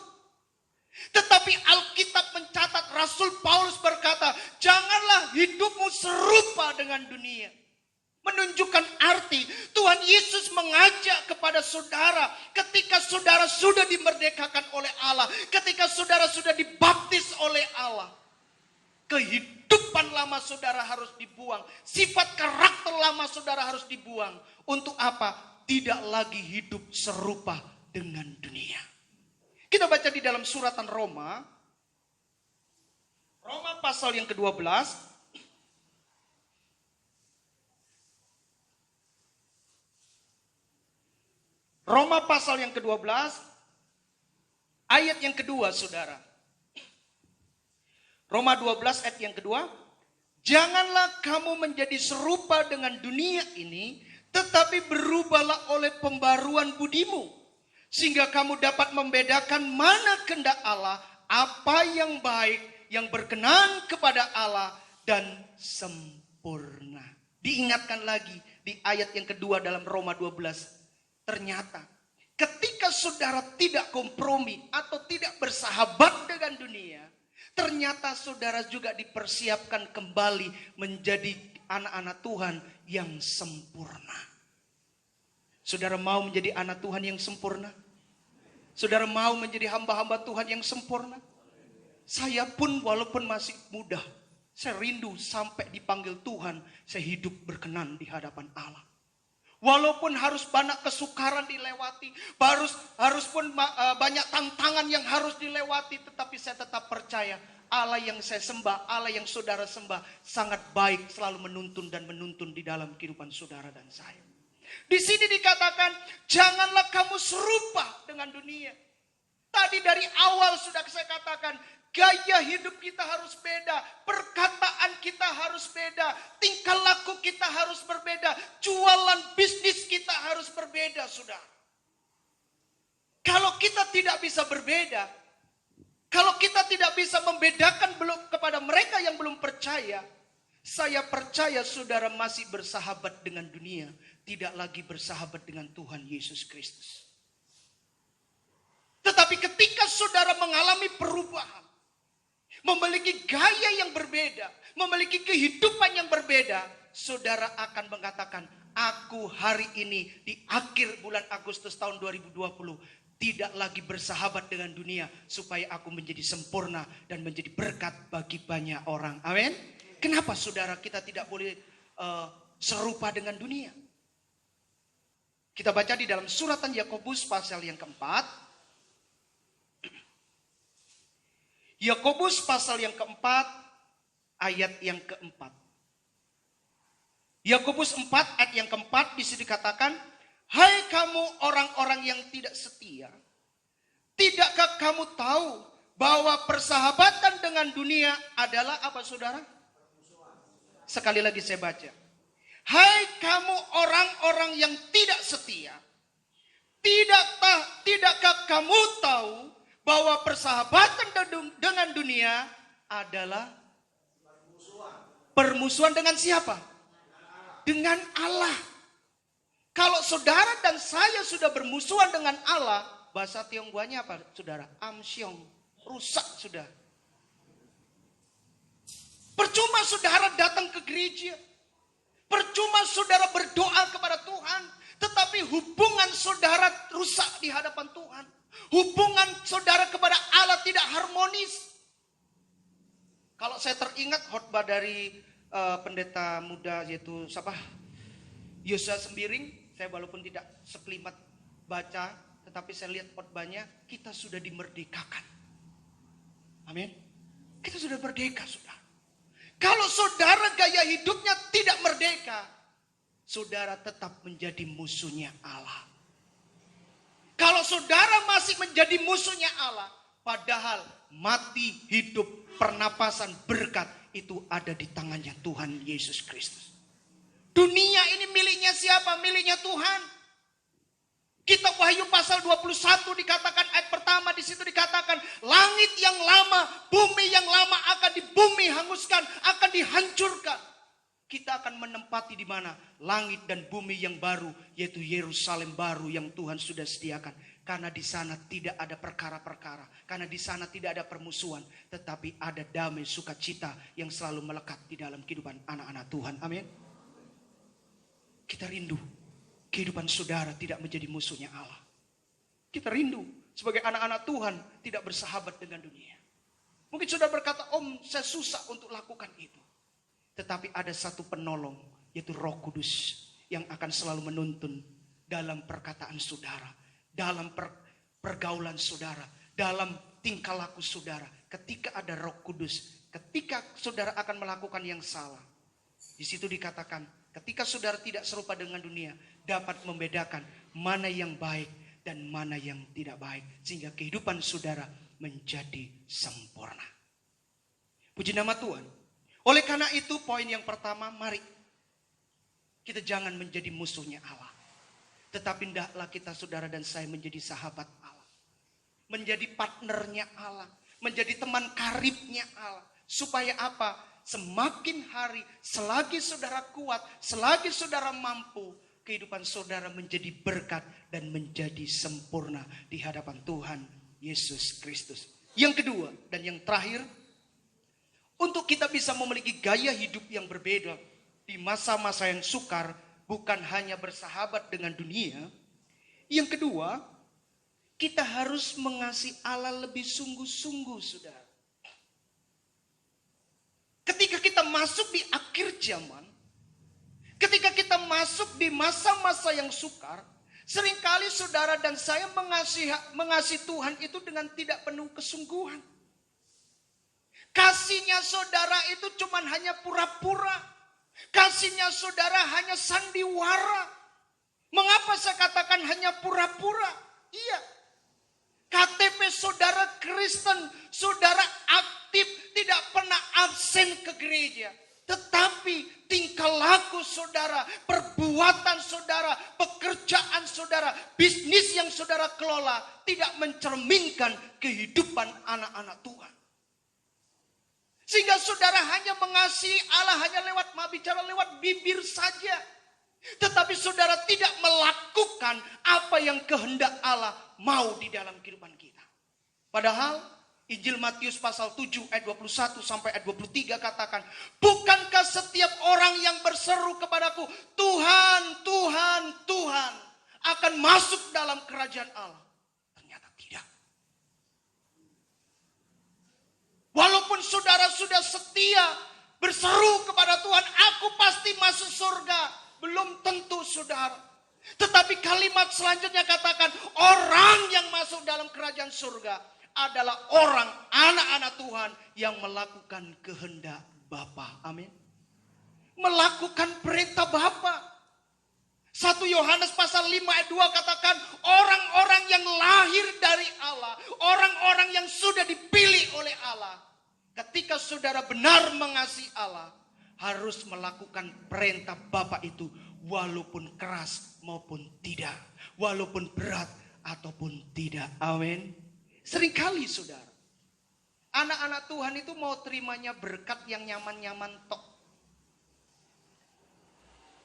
Tetapi Alkitab mencatat, Rasul Paulus berkata, janganlah hidupmu serupa dengan dunia. Menunjukkan arti Tuhan Yesus mengajak kepada saudara ketika saudara sudah dimerdekakan oleh Allah, ketika saudara sudah dibaptis oleh Allah, kehidupan lama saudara harus dibuang, sifat karakter lama saudara harus dibuang. Untuk apa? Tidak lagi hidup serupa dengan dunia. Kita baca di dalam suratan Roma pasal yang ke-12. Roma pasal yang ke-12, ayat yang kedua, saudara. Roma 12 ayat yang kedua. Janganlah kamu menjadi serupa dengan dunia ini, tetapi berubahlah oleh pembaruan budimu. Sehingga kamu dapat membedakan mana kehendak Allah, apa yang baik, yang berkenan kepada Allah, dan sempurna. Diingatkan lagi di ayat yang kedua dalam Roma 12. Ternyata ketika saudara tidak kompromi atau tidak bersahabat dengan dunia, ternyata saudara juga dipersiapkan kembali menjadi anak-anak Tuhan yang sempurna. Saudara mau menjadi anak Tuhan yang sempurna? Saudara mau menjadi hamba-hamba Tuhan yang sempurna? Saya pun walaupun masih muda, saya rindu sampai dipanggil Tuhan, saya hidup berkenan di hadapan Allah. Walaupun harus banyak kesukaran dilewati, harus pun banyak tantangan yang harus dilewati, tetapi saya tetap percaya Allah yang saya sembah, Allah yang saudara sembah sangat baik, selalu menuntun dan menuntun di dalam kehidupan saudara dan saya. Di sini dikatakan, janganlah kamu serupa dengan dunia. Tadi dari awal sudah saya katakan, gaya hidup kita harus beda, perkataan kita harus beda, tingkah laku kita harus berbeda, jualan bisnis kita harus berbeda, saudara. Kalau kita tidak bisa berbeda, kalau kita tidak bisa membedakan kepada mereka yang belum percaya, saya percaya saudara masih bersahabat dengan dunia, tidak lagi bersahabat dengan Tuhan Yesus Kristus. Tetapi ketika saudara mengalami perubahan, memiliki gaya yang berbeda, memiliki kehidupan yang berbeda, saudara akan mengatakan, aku hari ini di akhir bulan Agustus tahun 2020 tidak lagi bersahabat dengan dunia supaya aku menjadi sempurna dan menjadi berkat bagi banyak orang. Amin. Kenapa saudara kita tidak boleh serupa dengan dunia? Kita baca di dalam suratan Yakobus pasal yang keempat. Yakobus pasal yang keempat ayat yang keempat. Yakobus 4 ayat yang keempat di sini dikatakan, hai kamu orang-orang yang tidak setia, tidakkah kamu tahu bahwa persahabatan dengan dunia adalah apa saudara? Sekali lagi saya baca. Hai kamu orang-orang yang tidak setia, tidakkah kamu tahu bahwa persahabatan dengan dunia adalah permusuhan dengan siapa? Dengan Allah. Kalau saudara dan saya sudah bermusuhan dengan Allah, bahasa Tionghoanya apa saudara? Amsyong, rusak sudah. Percuma saudara datang ke gereja. Percuma saudara berdoa kepada Tuhan. Tetapi hubungan saudara rusak di hadapan Tuhan. Hubungan saudara kepada Allah tidak harmonis. Kalau saya teringat khotbah dari pendeta muda yaitu siapa? Yosa Sembiring. Saya walaupun tidak sekelimat baca, tetapi saya lihat khotbahnya, kita sudah dimerdekakan. Amin. Kita sudah merdeka, saudara. Kalau saudara gaya hidupnya tidak merdeka, saudara tetap menjadi musuhnya Allah. Kalau saudara masih menjadi musuhnya Allah, padahal mati, hidup, pernapasan, berkat itu ada di tangannya Tuhan Yesus Kristus. Dunia ini miliknya siapa? Miliknya Tuhan. Kitab Wahyu pasal 21 dikatakan ayat pertama di situ dikatakan langit yang lama, bumi yang lama akan dibumi hanguskan, akan dihancurkan. Kita akan menempati di mana? Langit dan bumi yang baru, yaitu Yerusalem baru yang Tuhan sudah sediakan. Karena di sana tidak ada perkara-perkara. Karena di sana tidak ada permusuhan. Tetapi ada damai sukacita yang selalu melekat di dalam kehidupan anak-anak Tuhan. Amin. Kita rindu kehidupan saudara tidak menjadi musuhnya Allah. Kita rindu sebagai anak-anak Tuhan tidak bersahabat dengan dunia. Mungkin saudara berkata, Om saya susah untuk lakukan itu. Tetapi ada satu penolong, yaitu Roh Kudus yang akan selalu menuntun dalam perkataan saudara, dalam pergaulan saudara, dalam tingkah laku saudara. Ketika ada Roh Kudus, ketika saudara akan melakukan yang salah, di situ dikatakan, ketika saudara tidak serupa dengan dunia, dapat membedakan mana yang baik dan mana yang tidak baik, sehingga kehidupan saudara menjadi sempurna. Puji nama Tuhan. Oleh karena itu poin yang pertama, mari kita jangan menjadi musuhnya Allah. Tetapi hendaklah kita saudara dan saya menjadi sahabat Allah. Menjadi partnernya Allah. Menjadi teman karibnya Allah. Supaya apa? Semakin hari, selagi saudara kuat, selagi saudara mampu, kehidupan saudara menjadi berkat dan menjadi sempurna di hadapan Tuhan Yesus Kristus. Yang kedua dan yang terakhir, untuk kita bisa memiliki gaya hidup yang berbeda di masa-masa yang sukar, bukan hanya bersahabat dengan dunia. Yang kedua, kita harus mengasihi Allah lebih sungguh-sungguh, saudara. Ketika kita masuk di akhir zaman, ketika kita masuk di masa-masa yang sukar, seringkali saudara dan saya mengasihi Tuhan itu dengan tidak penuh kesungguhan. Kasihnya saudara itu cuma hanya pura-pura. Kasihnya saudara hanya sandiwara. Mengapa saya katakan hanya pura-pura? Iya. KTP saudara Kristen, saudara aktif, tidak pernah absen ke gereja. Tetapi tingkah laku saudara, perbuatan saudara, pekerjaan saudara, bisnis yang saudara kelola tidak mencerminkan kehidupan anak-anak Tuhan. Sehingga saudara hanya mengasihi Allah hanya bicara lewat bibir saja. Tetapi saudara tidak melakukan apa yang kehendak Allah mau di dalam kehidupan kita. Padahal Injil Matius pasal 7 ayat 21 sampai ayat 23 katakan, bukankah setiap orang yang berseru kepadaku, Tuhan, Tuhan, Tuhan, akan masuk dalam kerajaan Allah? Ternyata tidak. Walaupun saudara sudah setia berseru kepada Tuhan, aku pasti masuk surga. Belum tentu saudara. Tetapi kalimat selanjutnya katakan, orang yang masuk dalam kerajaan surga adalah orang, anak-anak Tuhan yang melakukan kehendak Bapa. Amin. Melakukan perintah Bapa. 1 Yohanes pasal 5 ayat 2 katakan, orang-orang yang lahir dari Allah, orang-orang yang sudah dipilih oleh Allah, ketika saudara benar mengasihi Allah, harus melakukan perintah Bapa itu, walaupun keras maupun tidak, walaupun berat ataupun tidak. Amin. Seringkali saudara, anak-anak Tuhan itu mau terimanya berkat yang nyaman-nyaman tok.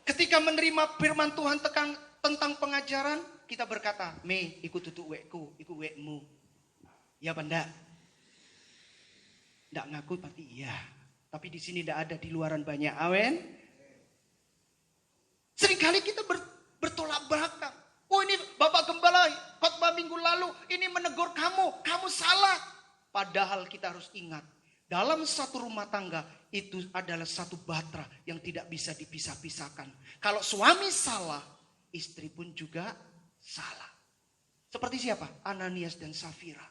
Ketika menerima firman Tuhan tentang pengajaran, kita berkata, me ikut tutuk wekku, ikut wekmu. Ya benda. Tidak ngaku pasti iya. Tapi di sini tidak ada, di luaran banyak. Amin. Seringkali kita bertolak belakang. Oh ini Bapak Gembala khotbah minggu lalu ini menegur kamu salah. Padahal kita harus ingat, dalam satu rumah tangga itu adalah satu batra yang tidak bisa dipisah-pisahkan. Kalau suami salah, istri pun juga salah. Seperti siapa? Ananias dan Safira.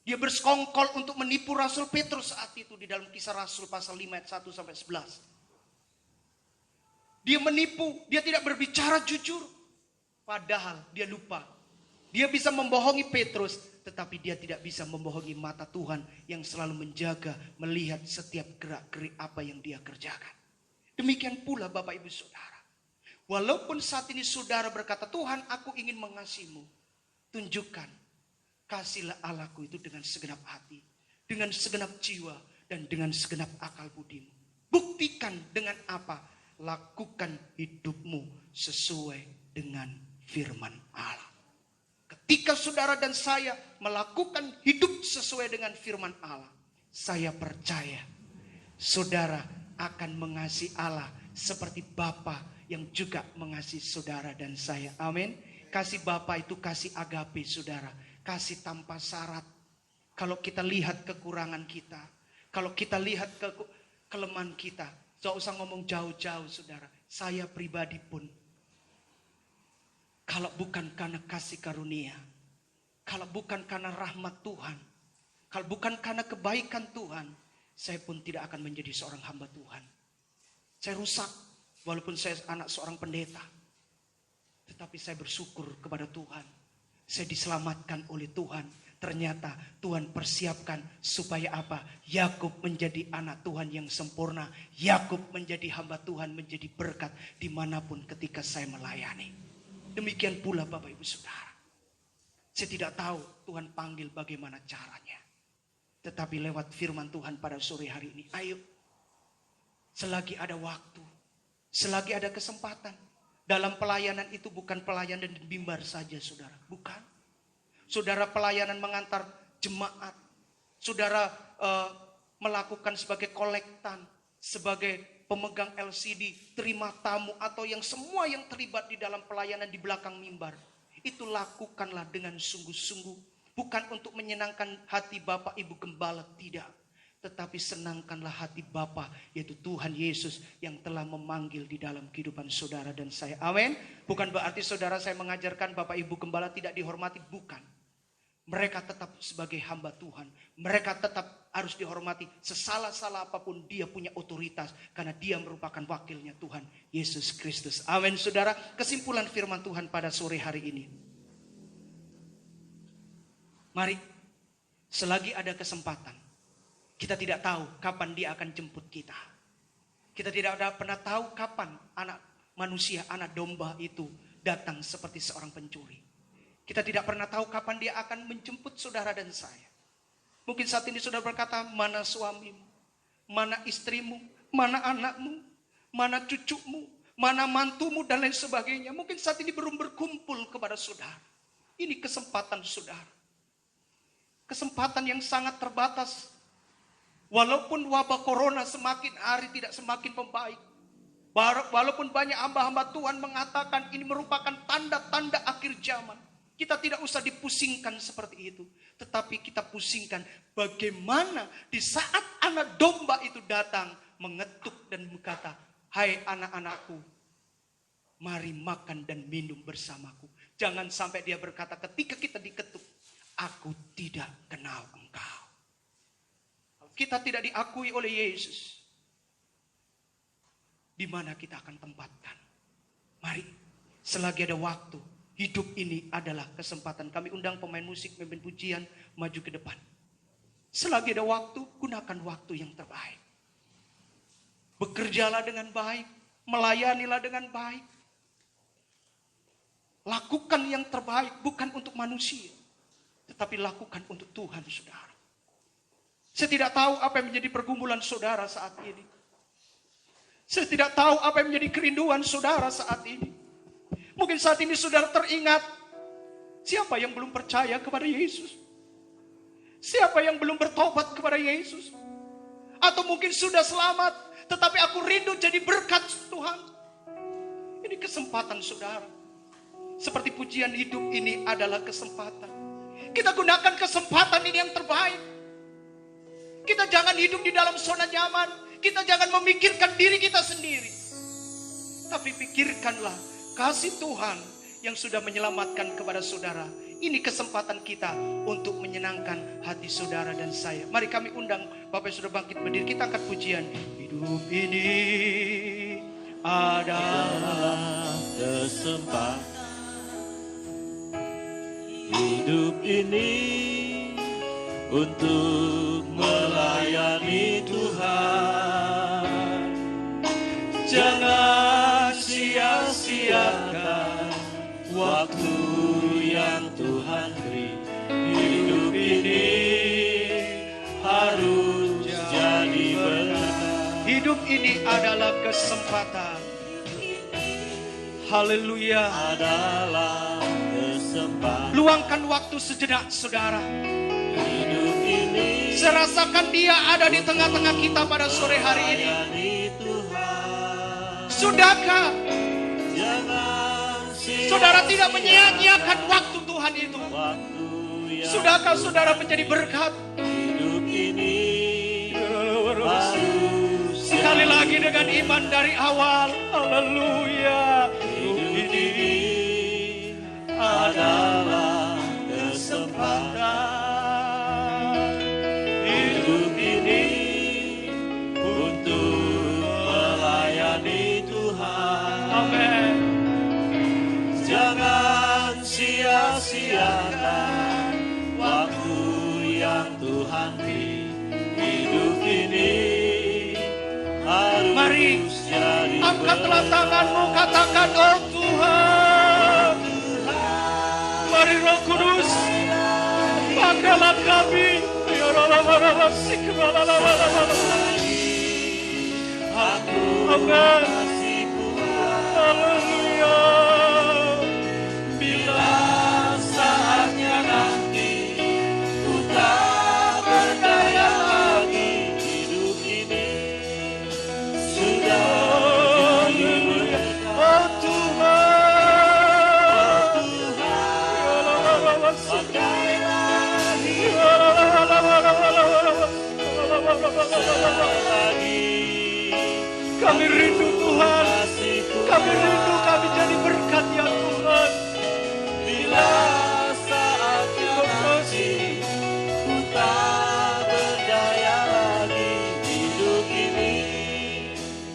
Dia bersekongkol untuk menipu Rasul Petrus saat itu di dalam Kisah Rasul pasal 5 ayat 1 sampai 11. Dia menipu, dia tidak berbicara jujur. Padahal dia lupa. Dia bisa membohongi Petrus, tetapi dia tidak bisa membohongi mata Tuhan yang selalu menjaga, melihat setiap gerak-gerik apa yang dia kerjakan. Demikian pula Bapak Ibu Saudara. Walaupun saat ini saudara berkata, Tuhan aku ingin mengasihimu. Tunjukkan, kasihlah Allahku itu dengan segenap hati, dengan segenap jiwa, dan dengan segenap akal budimu. Buktikan dengan apa? Lakukan hidupmu sesuai dengan firman Allah. Ketika saudara dan saya melakukan hidup sesuai dengan firman Allah, saya percaya saudara akan mengasihi Allah seperti Bapa yang juga mengasihi saudara dan saya. Amin. Kasih Bapa itu kasih agape saudara, kasih tanpa syarat. Kalau kita lihat kekurangan kita, kalau kita lihat kelemahan kita, gak usah ngomong jauh-jauh saudara. Saya pribadi pun, kalau bukan karena kasih karunia, kalau bukan karena rahmat Tuhan, kalau bukan karena kebaikan Tuhan, saya pun tidak akan menjadi seorang hamba Tuhan. Saya rusak, walaupun saya anak seorang pendeta. Tetapi saya bersyukur kepada Tuhan. Saya diselamatkan oleh Tuhan. Ternyata Tuhan persiapkan supaya apa? Yakub menjadi anak Tuhan yang sempurna. Yakub menjadi hamba Tuhan, menjadi berkat dimanapun ketika saya melayani. Demikian pula Bapak Ibu Saudara. Saya tidak tahu Tuhan panggil bagaimana caranya. Tetapi lewat firman Tuhan pada sore hari ini, ayo. Selagi ada waktu, selagi ada kesempatan. Dalam pelayanan itu bukan pelayanan dan mimbar saja saudara. Bukan. Saudara pelayanan mengantar jemaat. Saudara melakukan sebagai kolektan, sebagai pemegang LCD, terima tamu, atau yang semua yang terlibat di dalam pelayanan di belakang mimbar. Itu lakukanlah dengan sungguh-sungguh. Bukan untuk menyenangkan hati Bapak Ibu Gembala, tidak. Tetapi senangkanlah hati Bapa, yaitu Tuhan Yesus yang telah memanggil di dalam kehidupan saudara dan saya. Amin. Bukan berarti saudara saya mengajarkan Bapak Ibu Gembala tidak dihormati. Bukan. Mereka tetap sebagai hamba Tuhan. Mereka tetap harus dihormati. Sesalah-salah apapun dia punya otoritas. Karena dia merupakan wakilnya Tuhan Yesus Kristus. Amin saudara. Kesimpulan firman Tuhan pada sore hari ini. Mari. Selagi ada kesempatan. Kita tidak tahu kapan dia akan jemput kita. Kita tidak pernah tahu kapan anak manusia, anak domba itu datang seperti seorang pencuri. Kita tidak pernah tahu kapan dia akan menjemput saudara dan saya. Mungkin saat ini saudara berkata, mana suamimu, mana istrimu, mana anakmu, mana cucumu, mana mantumu dan lain sebagainya. Mungkin saat ini belum berkumpul kepada saudara. Ini kesempatan saudara. Kesempatan yang sangat terbatas. Walaupun wabah corona semakin hari tidak semakin membaik. Walaupun banyak hamba-hamba Tuhan mengatakan ini merupakan tanda-tanda akhir zaman. Kita tidak usah dipusingkan seperti itu. Tetapi kita pusingkan bagaimana di saat anak domba itu datang mengetuk dan berkata, "Hai anak-anakku, mari makan dan minum bersamaku." Jangan sampai dia berkata ketika kita diketuk, "Aku tidak kenal engkau." Kita tidak diakui oleh Yesus. Di mana kita akan tempatkan? Mari, selagi ada waktu, hidup ini adalah kesempatan. Kami undang pemain musik, pemain pujian, maju ke depan. Selagi ada waktu, gunakan waktu yang terbaik. Bekerjalah dengan baik, melayanilah dengan baik. Lakukan yang terbaik, bukan untuk manusia, tetapi lakukan untuk Tuhan, saudara. Saya tidak tahu apa yang menjadi pergumulan saudara saat ini. Saya tidak tahu apa yang menjadi kerinduan saudara saat ini. Mungkin saat ini saudara teringat, siapa yang belum percaya kepada Yesus? Siapa yang belum bertobat kepada Yesus? Atau mungkin sudah selamat, tetapi aku rindu jadi berkat Tuhan. Ini kesempatan saudara. Seperti pujian hidup ini adalah kesempatan. Kita gunakan kesempatan ini yang terbaik. Kita jangan hidup di dalam zona nyaman. Kita jangan memikirkan diri kita sendiri. Tapi pikirkanlah kasih Tuhan yang sudah menyelamatkan kepada saudara. Ini kesempatan kita untuk menyenangkan hati saudara dan saya. Mari kami undang Bapak yang sudah bangkit berdiri. Kita angkat pujian. Hidup ini adalah kesempatan. Hidup ini untuk melayani Tuhan. Jangan sia-siakan waktu yang Tuhan beri. Hidup ini harus jadi berkat. Hidup ini adalah kesempatan. Haleluya. Adalah kesempatan. Luangkan waktu sejenak saudara. Hidup ini Saya rasakan dia ada di tengah-tengah kita pada sore hari ini. Sudahkah saudara tidak menyia-nyiakan waktu Tuhan itu? Sudahkah saudara menjadi berkat? hidup ini Sekali lagi dengan iman dari awal. Haleluya. hidup ini adalah kesempatan. Hidup ini untuk melayani Tuhan. Amin. Jangan sia-siakan waktu yang Tuhan beri. Hidup ini harus Mari jadi angkatlah tanganmu, katakan, "Oh Tuhan." Mari Roh Kudus, pakailah kami. aku Amin. kasihku. Haleluya. Bila saatnya nanti ku tak berdaya lagi, hidup ini sudah jadi berkat. Oh Tuhan. Pakailah lagi Kami rindu Tuhan. kasihku. Kami rindu kami jadi berkat ya Tuhan. Bila saatnya nanti ku tak berdaya lagi, hidup ini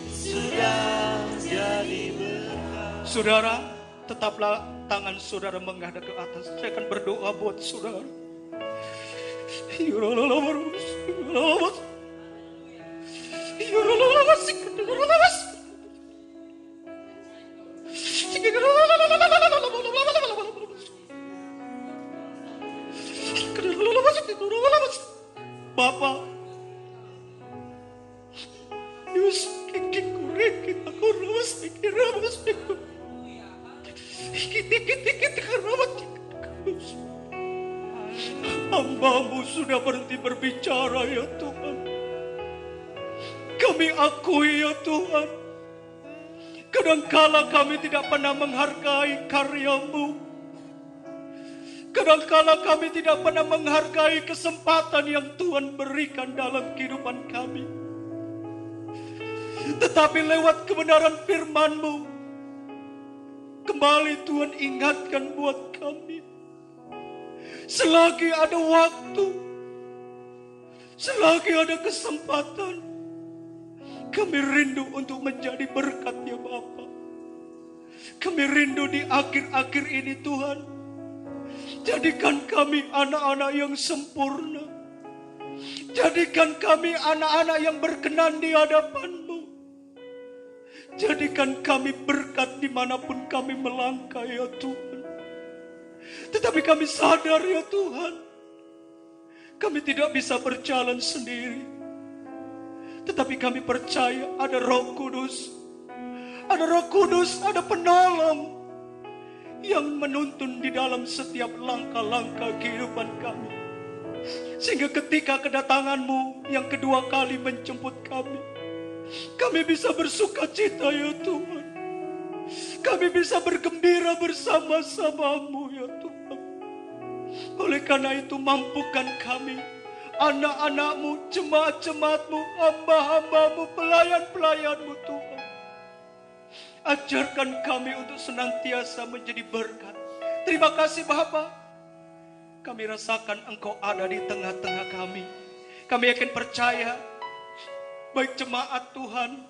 sudah jadi berkat. Saudara, tetaplah tangan saudara menghadap ke atas. Saya akan berdoa buat saudara. Bapak, hamba-Mu sudah berhenti berbicara ya Tuhan. Kami akui ya Tuhan, kadangkala kami tidak pernah menghargai karya-Mu. Kadangkala kami tidak pernah menghargai kesempatan yang Tuhan berikan dalam kehidupan kami. Tetapi lewat kebenaran firman-Mu, kembali Tuhan ingatkan buat kami. Selagi ada waktu, selagi ada kesempatan, kami rindu untuk menjadi berkat ya Bapa. Kami rindu di akhir-akhir ini Tuhan, jadikan kami anak-anak yang sempurna. Jadikan kami anak-anak yang berkenan di hadapan-Mu. Jadikan kami berkat dimanapun kami melangkah ya Tuhan. Tetapi kami sadar ya Tuhan, kami tidak bisa berjalan sendiri. Tetapi kami percaya ada Roh Kudus. Ada Roh Kudus, ada penolong yang menuntun di dalam setiap langkah-langkah kehidupan kami. Sehingga ketika kedatangan-Mu yang kedua kali menjemput kami bisa bersuka cita ya Tuhan. Kami bisa bergembira bersama-sama-Mu ya Tuhan. Oleh karena itu mampukan kami, anak-anak-Mu, jemaat-jemaat-Mu, hamba-hamba-Mu, pelayan-pelayan-Mu Tuhan. Ajarkan kami untuk senantiasa menjadi berkat. Terima kasih Bapa. Kami rasakan Engkau ada di tengah-tengah kami. Kami yakin percaya, baik jemaat Tuhan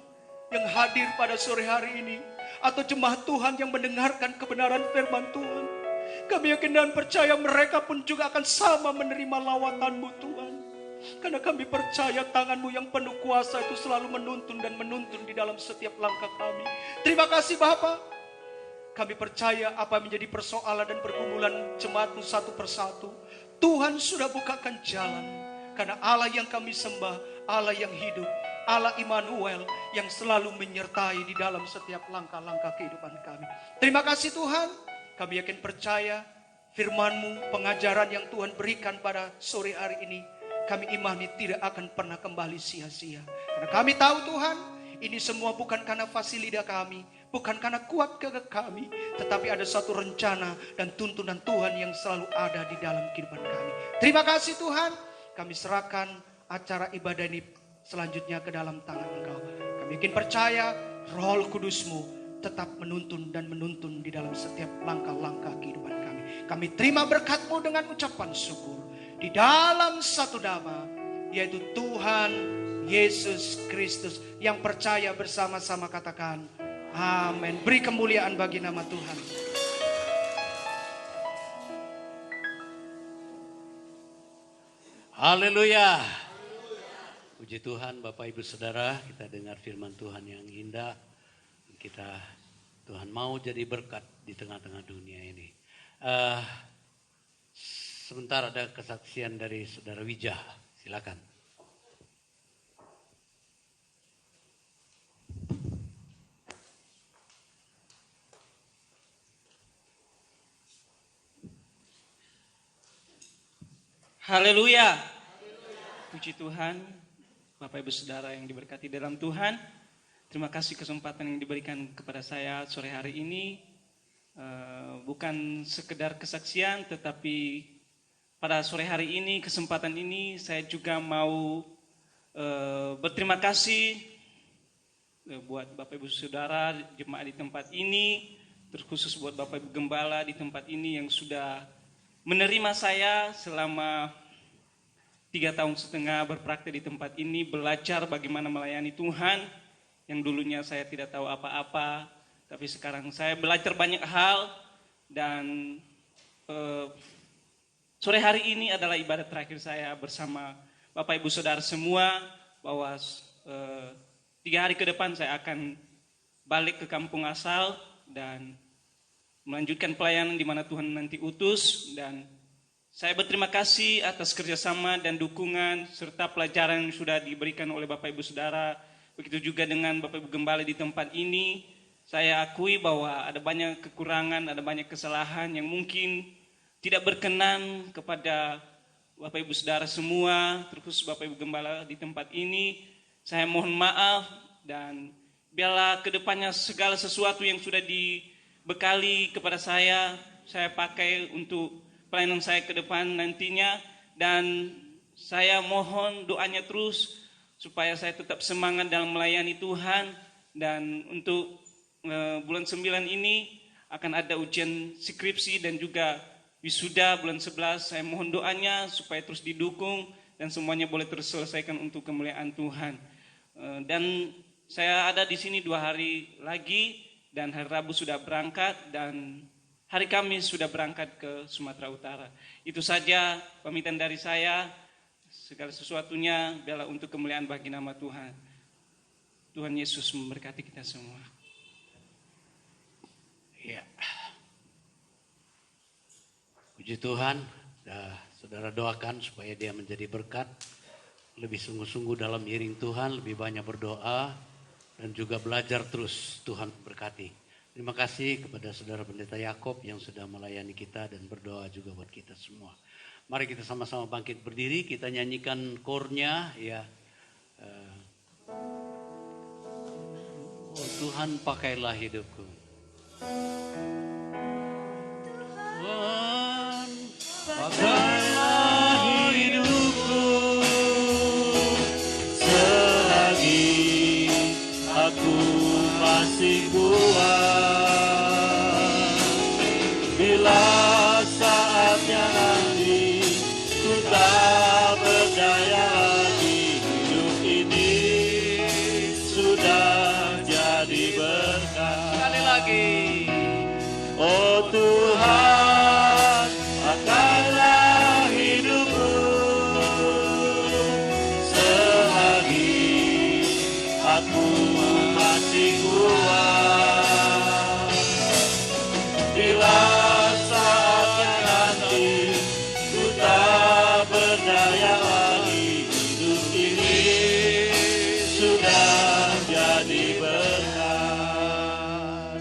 yang hadir pada sore hari ini, atau jemaat Tuhan yang mendengarkan kebenaran firman Tuhan, kami yakin dan percaya mereka pun juga akan sama menerima lawatan-Mu Tuhan. Karena kami percaya tangan-Mu yang penuh kuasa itu selalu menuntun dan menuntun di dalam setiap langkah kami. Terima kasih Bapa. Kami percaya apa menjadi persoalan dan pergumulan jemaat-Mu satu persatu, Tuhan sudah bukakan jalan. Karena Allah yang kami sembah, Allah yang hidup, Allah Immanuel yang selalu menyertai di dalam setiap langkah-langkah kehidupan kami. Terima kasih Tuhan. Kami yakin percaya firman-Mu, pengajaran yang Tuhan berikan pada sore hari ini, kami imani tidak akan pernah kembali sia-sia. Karena kami tahu Tuhan, ini semua bukan karena fasilitas kami, bukan karena kuat gagah kami, tetapi ada satu rencana dan tuntunan Tuhan yang selalu ada di dalam kehidupan kami. Terima kasih Tuhan. Kami serahkan acara ibadah ini selanjutnya ke dalam tangan Engkau. Kami yakin percaya Roh Kudus-Mu tetap menuntun dan menuntun di dalam setiap langkah-langkah kehidupan kami. Kami terima berkat-Mu dengan ucapan syukur. Di dalam satu nama, yaitu Tuhan Yesus Kristus. Yang percaya bersama-sama katakan amin. Beri kemuliaan bagi nama Tuhan. Haleluya. Puji Tuhan Bapak Ibu Saudara, kita dengar firman Tuhan yang indah. Tuhan mau jadi berkat di tengah-tengah dunia ini. Sebentar ada kesaksian dari Saudara Wijah, silakan. Haleluya. Puji Tuhan, Bapak Ibu Saudara yang diberkati dalam Tuhan. Terima kasih kesempatan yang diberikan kepada saya sore hari ini. Bukan sekedar kesaksian, tetapi pada sore hari ini, kesempatan ini saya juga mau berterima kasih buat Bapak Ibu Saudara jemaat di tempat ini, terkhusus buat Bapak Ibu Gembala di tempat ini yang sudah menerima saya selama 3,5 tahun berpraktek di tempat ini, belajar bagaimana melayani Tuhan. Yang dulunya saya tidak tahu apa-apa, tapi sekarang saya belajar banyak hal. Dan sore hari ini adalah ibadah terakhir saya bersama Bapak Ibu Saudara semua, bahwa 3 hari ke depan saya akan balik ke kampung asal dan melanjutkan pelayanan di mana Tuhan nanti utus. Dan saya berterima kasih atas kerjasama dan dukungan serta pelajaran yang sudah diberikan oleh Bapak Ibu Saudara. Begitu juga dengan Bapak Ibu Gembala di tempat ini. Saya akui bahwa ada banyak kekurangan, ada banyak kesalahan yang mungkin tidak berkenan kepada Bapak Ibu Saudara semua, terkhusus Bapak Ibu Gembala di tempat ini, saya mohon maaf dan biarlah kedepannya segala sesuatu yang sudah dibekali kepada saya pakai untuk pelayanan saya ke depan nantinya, dan saya mohon doanya terus supaya saya tetap semangat dalam melayani Tuhan. Dan untuk bulan 9 ini akan ada ujian skripsi dan juga wisuda bulan 11. Saya mohon doanya supaya terus didukung dan semuanya boleh terus selesaikan untuk kemuliaan Tuhan. Dan saya ada di sini 2 hari lagi, dan hari Rabu sudah berangkat, dan hari Kamis sudah berangkat ke Sumatera Utara. Itu saja pamitan dari saya. Segala sesuatunya biarlah untuk kemuliaan bagi nama Tuhan. Tuhan Yesus memberkati kita semua. Ya. Puji Tuhan, saudara doakan supaya dia menjadi berkat, lebih sungguh-sungguh dalam iring Tuhan, lebih banyak berdoa, dan juga belajar terus. Tuhan berkati. Terima kasih kepada saudara pendeta Yakob yang sudah melayani kita dan berdoa juga buat kita semua. Mari kita sama-sama bangkit berdiri, kita nyanyikan kornya ya. Oh Tuhan, pakailah hidupku. Tuhan, pakailah hidupku selagi aku masih kuat. Bila saatnya nanti ku tak berdaya lagi, hidup ini sudah jadi berkat. Sekali lagi. Oh Tuhan, pakailah hidupku selagi aku masih kuat. Bila saatnya nanti ku tak berdaya lagi, hidup ini sudah jadi berkat.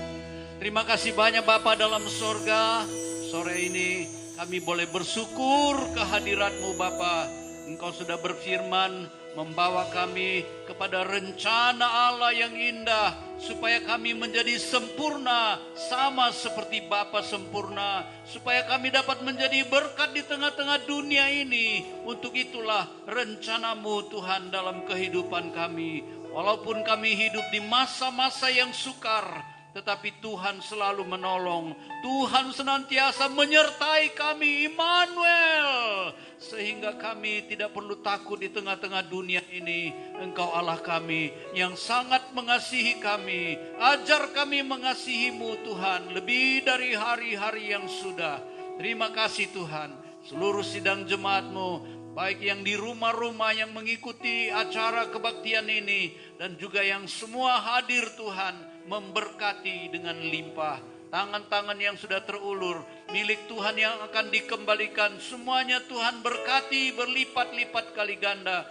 Terima kasih banyak Bapa dalam sorga. Sore ini kami boleh bersyukur kehadirat-Mu Bapa. Engkau sudah berfirman membawa kami kepada rencana Allah yang indah, supaya kami menjadi sempurna sama seperti Bapa sempurna, supaya kami dapat menjadi berkat di tengah-tengah dunia ini. Untuk itulah rencana-Mu Tuhan dalam kehidupan kami. Walaupun kami hidup di masa-masa yang sukar, tetapi Tuhan selalu menolong. Tuhan senantiasa menyertai kami, Immanuel, sehingga kami tidak perlu takut di tengah-tengah dunia ini. Engkau Allah kami yang sangat mengasihi kami. Ajar kami mengasihi-Mu Tuhan lebih dari hari-hari yang sudah. Terima kasih Tuhan. Seluruh sidang jemaat-Mu, baik yang di rumah-rumah yang mengikuti acara kebaktian ini, dan juga yang semua hadir Tuhan, memberkati dengan limpah. Tangan-tangan yang sudah terulur milik Tuhan yang akan dikembalikan, semuanya Tuhan berkati berlipat-lipat kali ganda.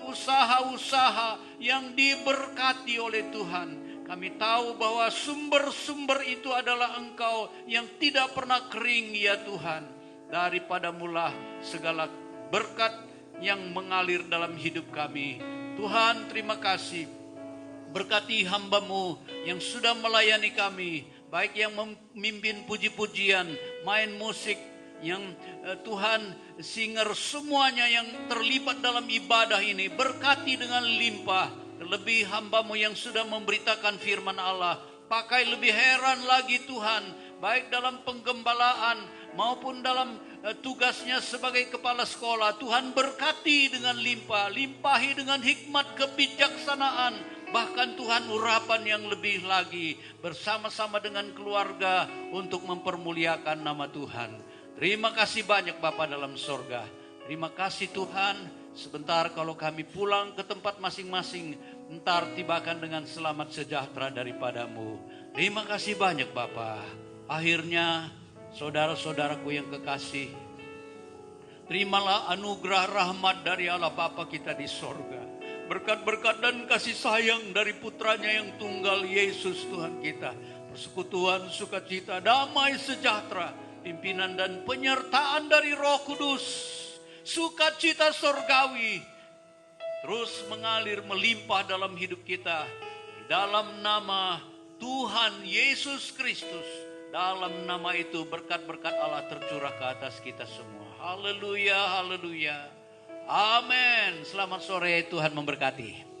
Usaha-usaha yang diberkati oleh Tuhan, kami tahu bahwa sumber-sumber itu adalah Engkau yang tidak pernah kering ya Tuhan. Daripada mula segala berkat yang mengalir dalam hidup kami. Tuhan, terima kasih. Berkati hamba-Mu yang sudah melayani kami, baik yang memimpin puji-pujian, main musik, yang Tuhan singer, semuanya yang terlibat dalam ibadah ini. Berkati dengan limpah. Terlebih hamba-Mu yang sudah memberitakan firman Allah, pakai lebih heran lagi Tuhan, baik dalam penggembalaan maupun dalam tugasnya sebagai kepala sekolah. Tuhan berkati dengan limpah, limpahi dengan hikmat kebijaksanaan, bahkan Tuhan urapan yang lebih lagi, bersama-sama dengan keluarga untuk mempermuliakan nama Tuhan. Terima kasih banyak Bapa dalam sorga. Terima kasih Tuhan. Sebentar kalau kami pulang ke tempat masing-masing, entar tibakan dengan selamat sejahtera daripada-Mu. Terima kasih banyak Bapa. Akhirnya saudara-saudaraku yang kekasih, terimalah anugerah rahmat dari Allah Bapa kita di sorga. Berkat-berkat dan kasih sayang dari putranya yang tunggal, Yesus Tuhan kita. Persekutuan, sukacita, damai sejahtera, pimpinan dan penyertaan dari Roh Kudus sukacita sorgawi terus mengalir melimpah dalam hidup kita. Dalam nama Tuhan Yesus Kristus, dalam nama itu berkat-berkat Allah tercurah ke atas kita semua. Haleluya, haleluya. Amin. Selamat sore, Tuhan memberkati.